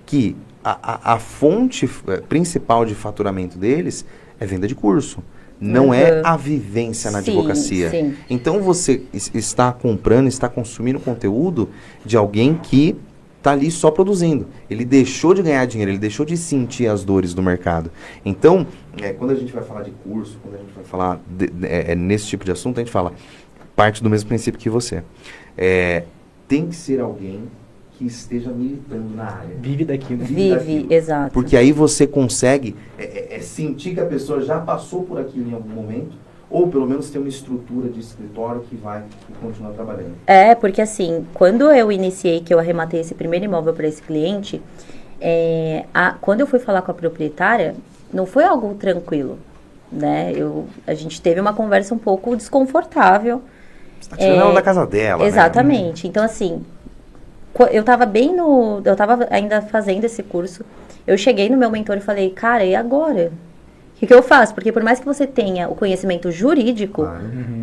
que a fonte principal de faturamento deles é venda de curso. Não é a vivência na advocacia. Sim. Então você está comprando, está consumindo conteúdo de alguém que está ali só produzindo. Ele deixou de ganhar dinheiro, ele deixou de sentir as dores do mercado. Então, quando a gente vai falar de curso, quando a gente vai falar nesse tipo de assunto, a gente fala, parte do mesmo princípio que você. Tem que ser alguém que esteja militando na área. Vive daquilo. Vive, exato. Porque aí você consegue sentir que a pessoa já passou por aquilo em algum momento, ou pelo menos ter uma estrutura de escritório que vai continuar trabalhando. Porque assim, quando eu iniciei, que eu arrematei esse primeiro imóvel para esse cliente, quando eu fui falar com a proprietária, não foi algo tranquilo, né? A gente teve uma conversa um pouco desconfortável. Você está tirando ela da casa dela, exatamente. Né? Então, assim, eu estava ainda fazendo esse curso, eu cheguei no meu mentor e falei, cara, e agora? O que eu faço? Porque por mais que você tenha o conhecimento jurídico,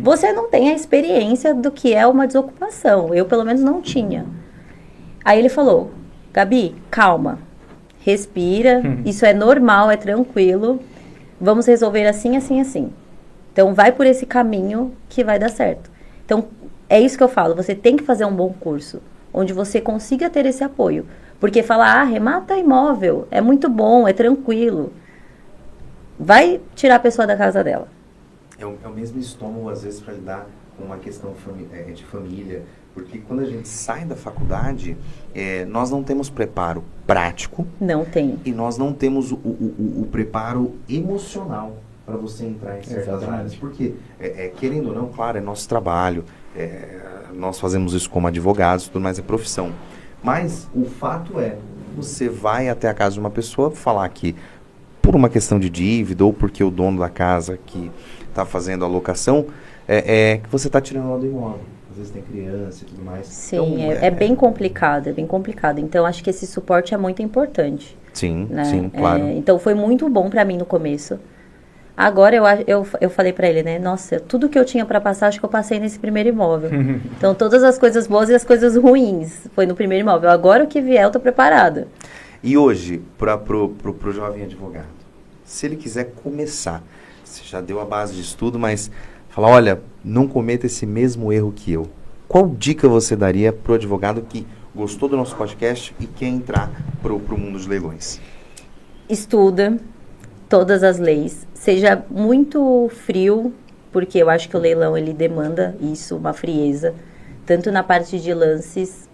você não tem a experiência do que é uma desocupação. Eu, pelo menos, não tinha. Aí ele falou, Gabi, calma, respira, isso é normal, é tranquilo, vamos resolver assim, assim, assim. Então, vai por esse caminho que vai dar certo. Então, é isso que eu falo, você tem que fazer um bom curso, onde você consiga ter esse apoio. Porque falar, remata imóvel, é muito bom, é tranquilo. Vai tirar a pessoa da casa dela. É o mesmo estômago, às vezes, para lidar com uma questão de família. Porque quando a gente sai da faculdade, nós não temos preparo prático. Não tem. E nós não temos o preparo emocional para você entrar em certas áreas. Porque, querendo ou não, claro, é nosso trabalho. Nós fazemos isso como advogados, tudo mais é profissão. Mas o fato você vai até a casa de uma pessoa falar que por uma questão de dívida ou porque o dono da casa que está fazendo a locação, que você está tirando lá do imóvel. Às vezes tem criança e tudo mais. Sim, então, é bem complicado, é bem complicado. Então, acho que esse suporte é muito importante. Sim, né? sim, claro. Então, foi muito bom para mim no começo. Agora, eu falei para ele, né? Nossa, tudo que eu tinha para passar, acho que eu passei nesse primeiro imóvel. Então, todas as coisas boas e as coisas ruins foi no primeiro imóvel. Agora, o que vier, eu tô preparada. E hoje, pro jovem advogado, se ele quiser começar, você já deu a base de estudo, mas fala, olha, não cometa esse mesmo erro que eu. Qual dica você daria pro advogado que gostou do nosso podcast e quer entrar pro mundo dos leilões? Estuda todas as leis. Seja muito frio, porque eu acho que o leilão, ele demanda isso, uma frieza. Tanto na parte de lances,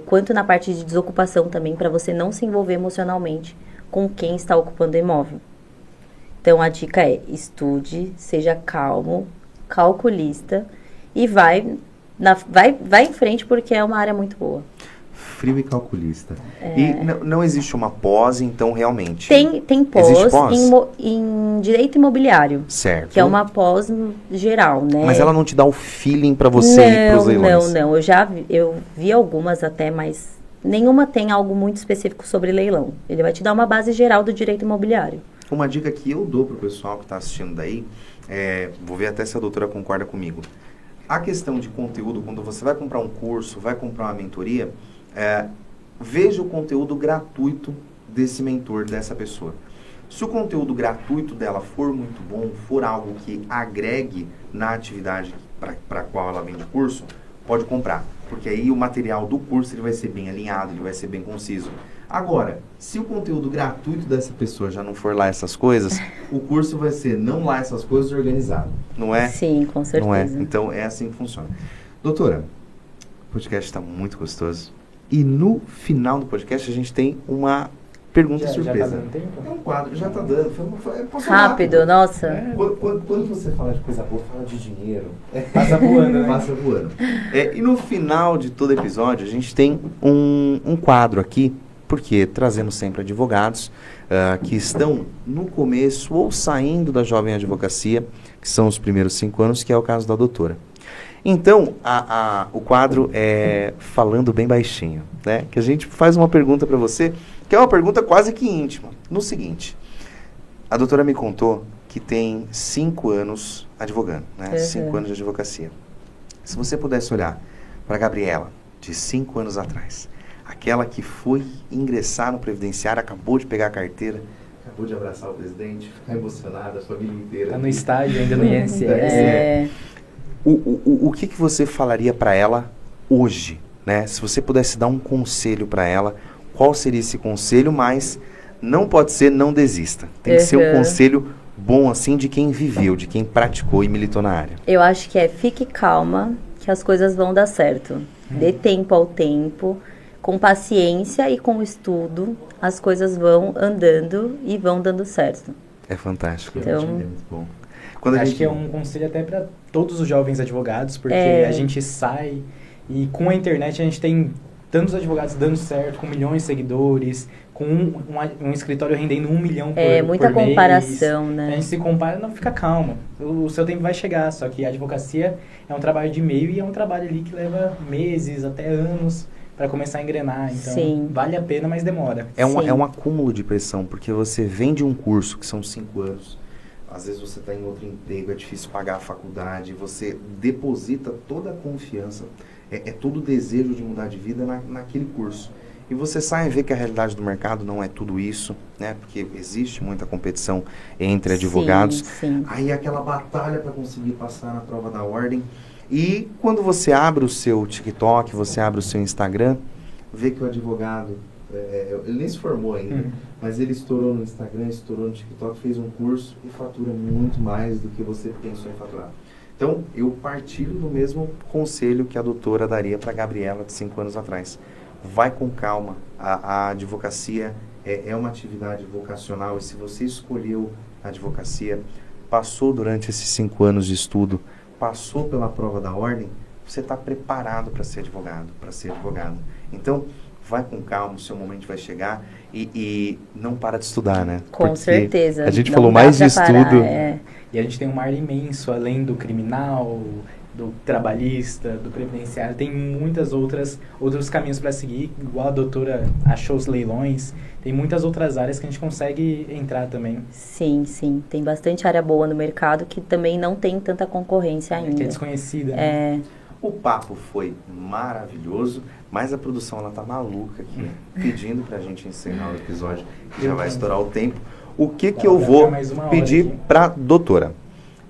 quanto na parte de desocupação também, para você não se envolver emocionalmente com quem está ocupando o imóvel. Então, a dica é, estude, seja calmo, calculista e vai em frente, porque é uma área muito boa. Frio e calculista. E não existe uma pós, então, realmente? Tem pós, existe pós? Em direito imobiliário. Certo. Que é uma pós geral, né? Mas ela não te dá o feeling para você ir para os leilões? Não. Eu vi algumas até, mas nenhuma tem algo muito específico sobre leilão. Ele vai te dar uma base geral do direito imobiliário. Uma dica que eu dou pro pessoal que está assistindo daí, vou ver até se a doutora concorda comigo. A questão de conteúdo, quando você vai comprar um curso, vai comprar uma mentoria, veja o conteúdo gratuito desse mentor, dessa pessoa. Se o conteúdo gratuito dela for muito bom, for algo que agregue na atividade para a qual ela vende o curso, pode comprar. Porque aí o material do curso ele vai ser bem alinhado, ele vai ser bem conciso. Agora, se o conteúdo gratuito dessa pessoa já não for lá essas coisas, o curso vai ser não lá essas coisas organizado, não é? Sim, com certeza. Não é? Então, é assim que funciona. Doutora, o podcast está muito gostoso. E no final do podcast a gente tem uma pergunta surpresa. Já tá dando tempo? É um quadro, já tá dando. Rápido, nossa. Quando você fala de coisa boa, fala de dinheiro. Passa voando, né? Passa voando. E no final de todo episódio a gente tem um quadro aqui, porque trazemos sempre advogados que estão no começo ou saindo da jovem advocacia, que são os primeiros 5 anos, que é o caso da doutora. Então, o quadro é falando bem baixinho, né? Que a gente faz uma pergunta para você, que é uma pergunta quase que íntima. No seguinte, a doutora me contou que tem 5 anos advogando, né? 5 anos de advocacia. Se você pudesse olhar para a Gabriela, de 5 anos atrás, aquela que foi ingressar no previdenciário, acabou de pegar a carteira, acabou de abraçar o presidente, ficar emocionada, a família inteira. Está no estágio ainda no INSS. O que você falaria para ela hoje, né? Se você pudesse dar um conselho para ela, qual seria esse conselho? Mas não pode ser não desista. Tem que ser um conselho bom assim de quem viveu, de quem praticou e militou na área. Eu acho que fique calma, que as coisas vão dar certo. Dê tempo ao tempo, com paciência e com estudo, as coisas vão andando e vão dando certo. É fantástico. Então, é muito bom. Acho que é um conselho até para todos os jovens advogados, porque a gente sai e com a internet a gente tem tantos advogados dando certo, com milhões de seguidores, com um escritório rendendo 1 milhão por mês. Muita comparação, né? A gente se compara, não, fica calma. O seu tempo vai chegar, só que a advocacia é um trabalho de meio e é um trabalho ali que leva meses, até anos, para começar a engrenar. Então, vale a pena, mas demora. É um acúmulo de pressão, porque você vende um curso, que são 5 anos, às vezes você está em outro emprego, é difícil pagar a faculdade, você deposita toda a confiança, todo o desejo de mudar de vida naquele curso. E você sai e vê que a realidade do mercado não é tudo isso, né? Porque existe muita competição entre advogados. Sim. Aí aquela batalha para conseguir passar na prova da ordem. E quando você abre o seu TikTok, você abre o seu Instagram, vê que o advogado, ele nem se formou ainda, mas ele estourou no Instagram, estourou no TikTok, fez um curso e fatura muito mais do que você pensou em faturar. Então, eu partilho do mesmo conselho que a doutora daria para a Gabriela de 5 anos atrás. Vai com calma, a advocacia é uma atividade vocacional e se você escolheu a advocacia, passou durante esses 5 anos de estudo, passou pela prova da ordem, você está preparado para ser advogado, para ser advogada. Então, vai com calma, o seu momento vai chegar e não para de estudar, né? Com Porque certeza. a gente Não falou dá mais pra de parar, estudo. E a gente tem um mar imenso, além do criminal, do trabalhista, do previdenciário. Tem outros caminhos para seguir, igual a doutora achou os leilões. Tem muitas outras áreas que a gente consegue entrar também. Sim, sim. Tem bastante área boa no mercado que também não tem tanta concorrência ainda. Que é desconhecida. Né? O papo foi maravilhoso, mas a produção ela tá maluca aqui, pedindo pra gente encerrar o episódio, que já vai estourar o tempo. O que eu vou pedir pra doutora?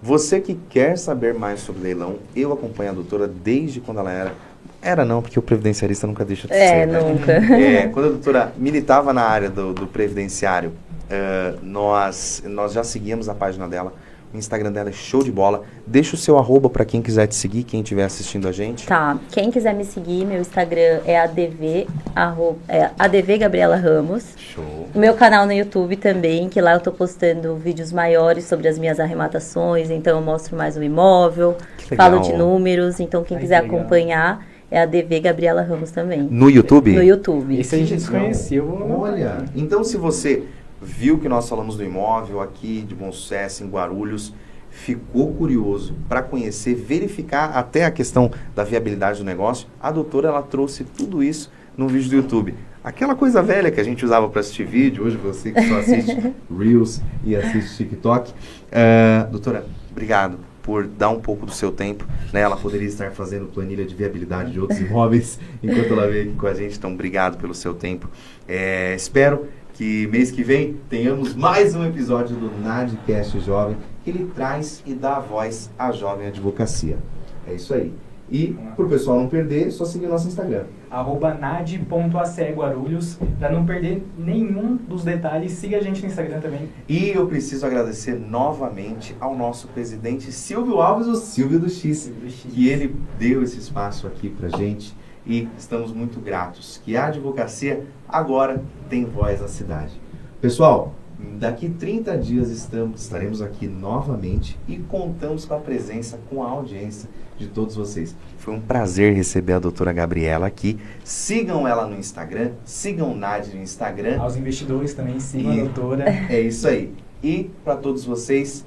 Você que quer saber mais sobre leilão, eu acompanho a doutora desde quando ela era não, porque o previdenciarista nunca deixa de ser. Nunca. Quando a doutora militava na área do previdenciário, nós já seguíamos a página dela. O Instagram dela é show de bola. Deixa o seu @ para quem quiser te seguir, quem estiver assistindo a gente. Tá. Quem quiser me seguir, meu Instagram é ADV Gabriela Ramos. Show. O meu canal no YouTube também, que lá eu tô postando vídeos maiores sobre as minhas arrematações. Então eu mostro mais o imóvel, falo de números. Então quem quiser acompanhar é ADV Gabriela Ramos também. No YouTube? No YouTube. Esse a gente desconhecia. Olha, então se você viu que nós falamos do imóvel aqui de Bom Sucesso, em Guarulhos, ficou curioso para conhecer, verificar até a questão da viabilidade do negócio, a doutora ela trouxe tudo isso no vídeo do YouTube. Aquela coisa velha que a gente usava para assistir vídeo, hoje você que só assiste Reels e assiste TikTok. Doutora, obrigado por dar um pouco do seu tempo. Né? Ela poderia estar fazendo planilha de viabilidade de outros imóveis enquanto ela veio aqui com a gente, então obrigado pelo seu tempo. Espero que mês que vem tenhamos mais um episódio do Nadcast Jovem, que ele traz e dá voz à jovem advocacia. É isso aí. E, para o pessoal não perder, é só seguir o nosso Instagram. @nad.aceguarulhos, para não perder nenhum dos detalhes. Siga a gente no Instagram também. E eu preciso agradecer novamente ao nosso presidente Silvio Alves, o Silvio do X, que ele deu esse espaço aqui pra gente. E estamos muito gratos que a advocacia agora tem voz na cidade. Pessoal, daqui 30 dias estaremos aqui novamente e contamos com a presença, com a audiência de todos vocês. Foi um prazer receber a doutora Gabriela aqui. Sigam ela no Instagram, sigam o NAD no Instagram. Aos investidores também, sigam a doutora. É isso aí. E para todos vocês,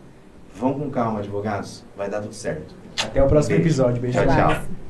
vão com calma, advogados. Vai dar tudo certo. Até o próximo episódio. Beijo. Tchau, tchau.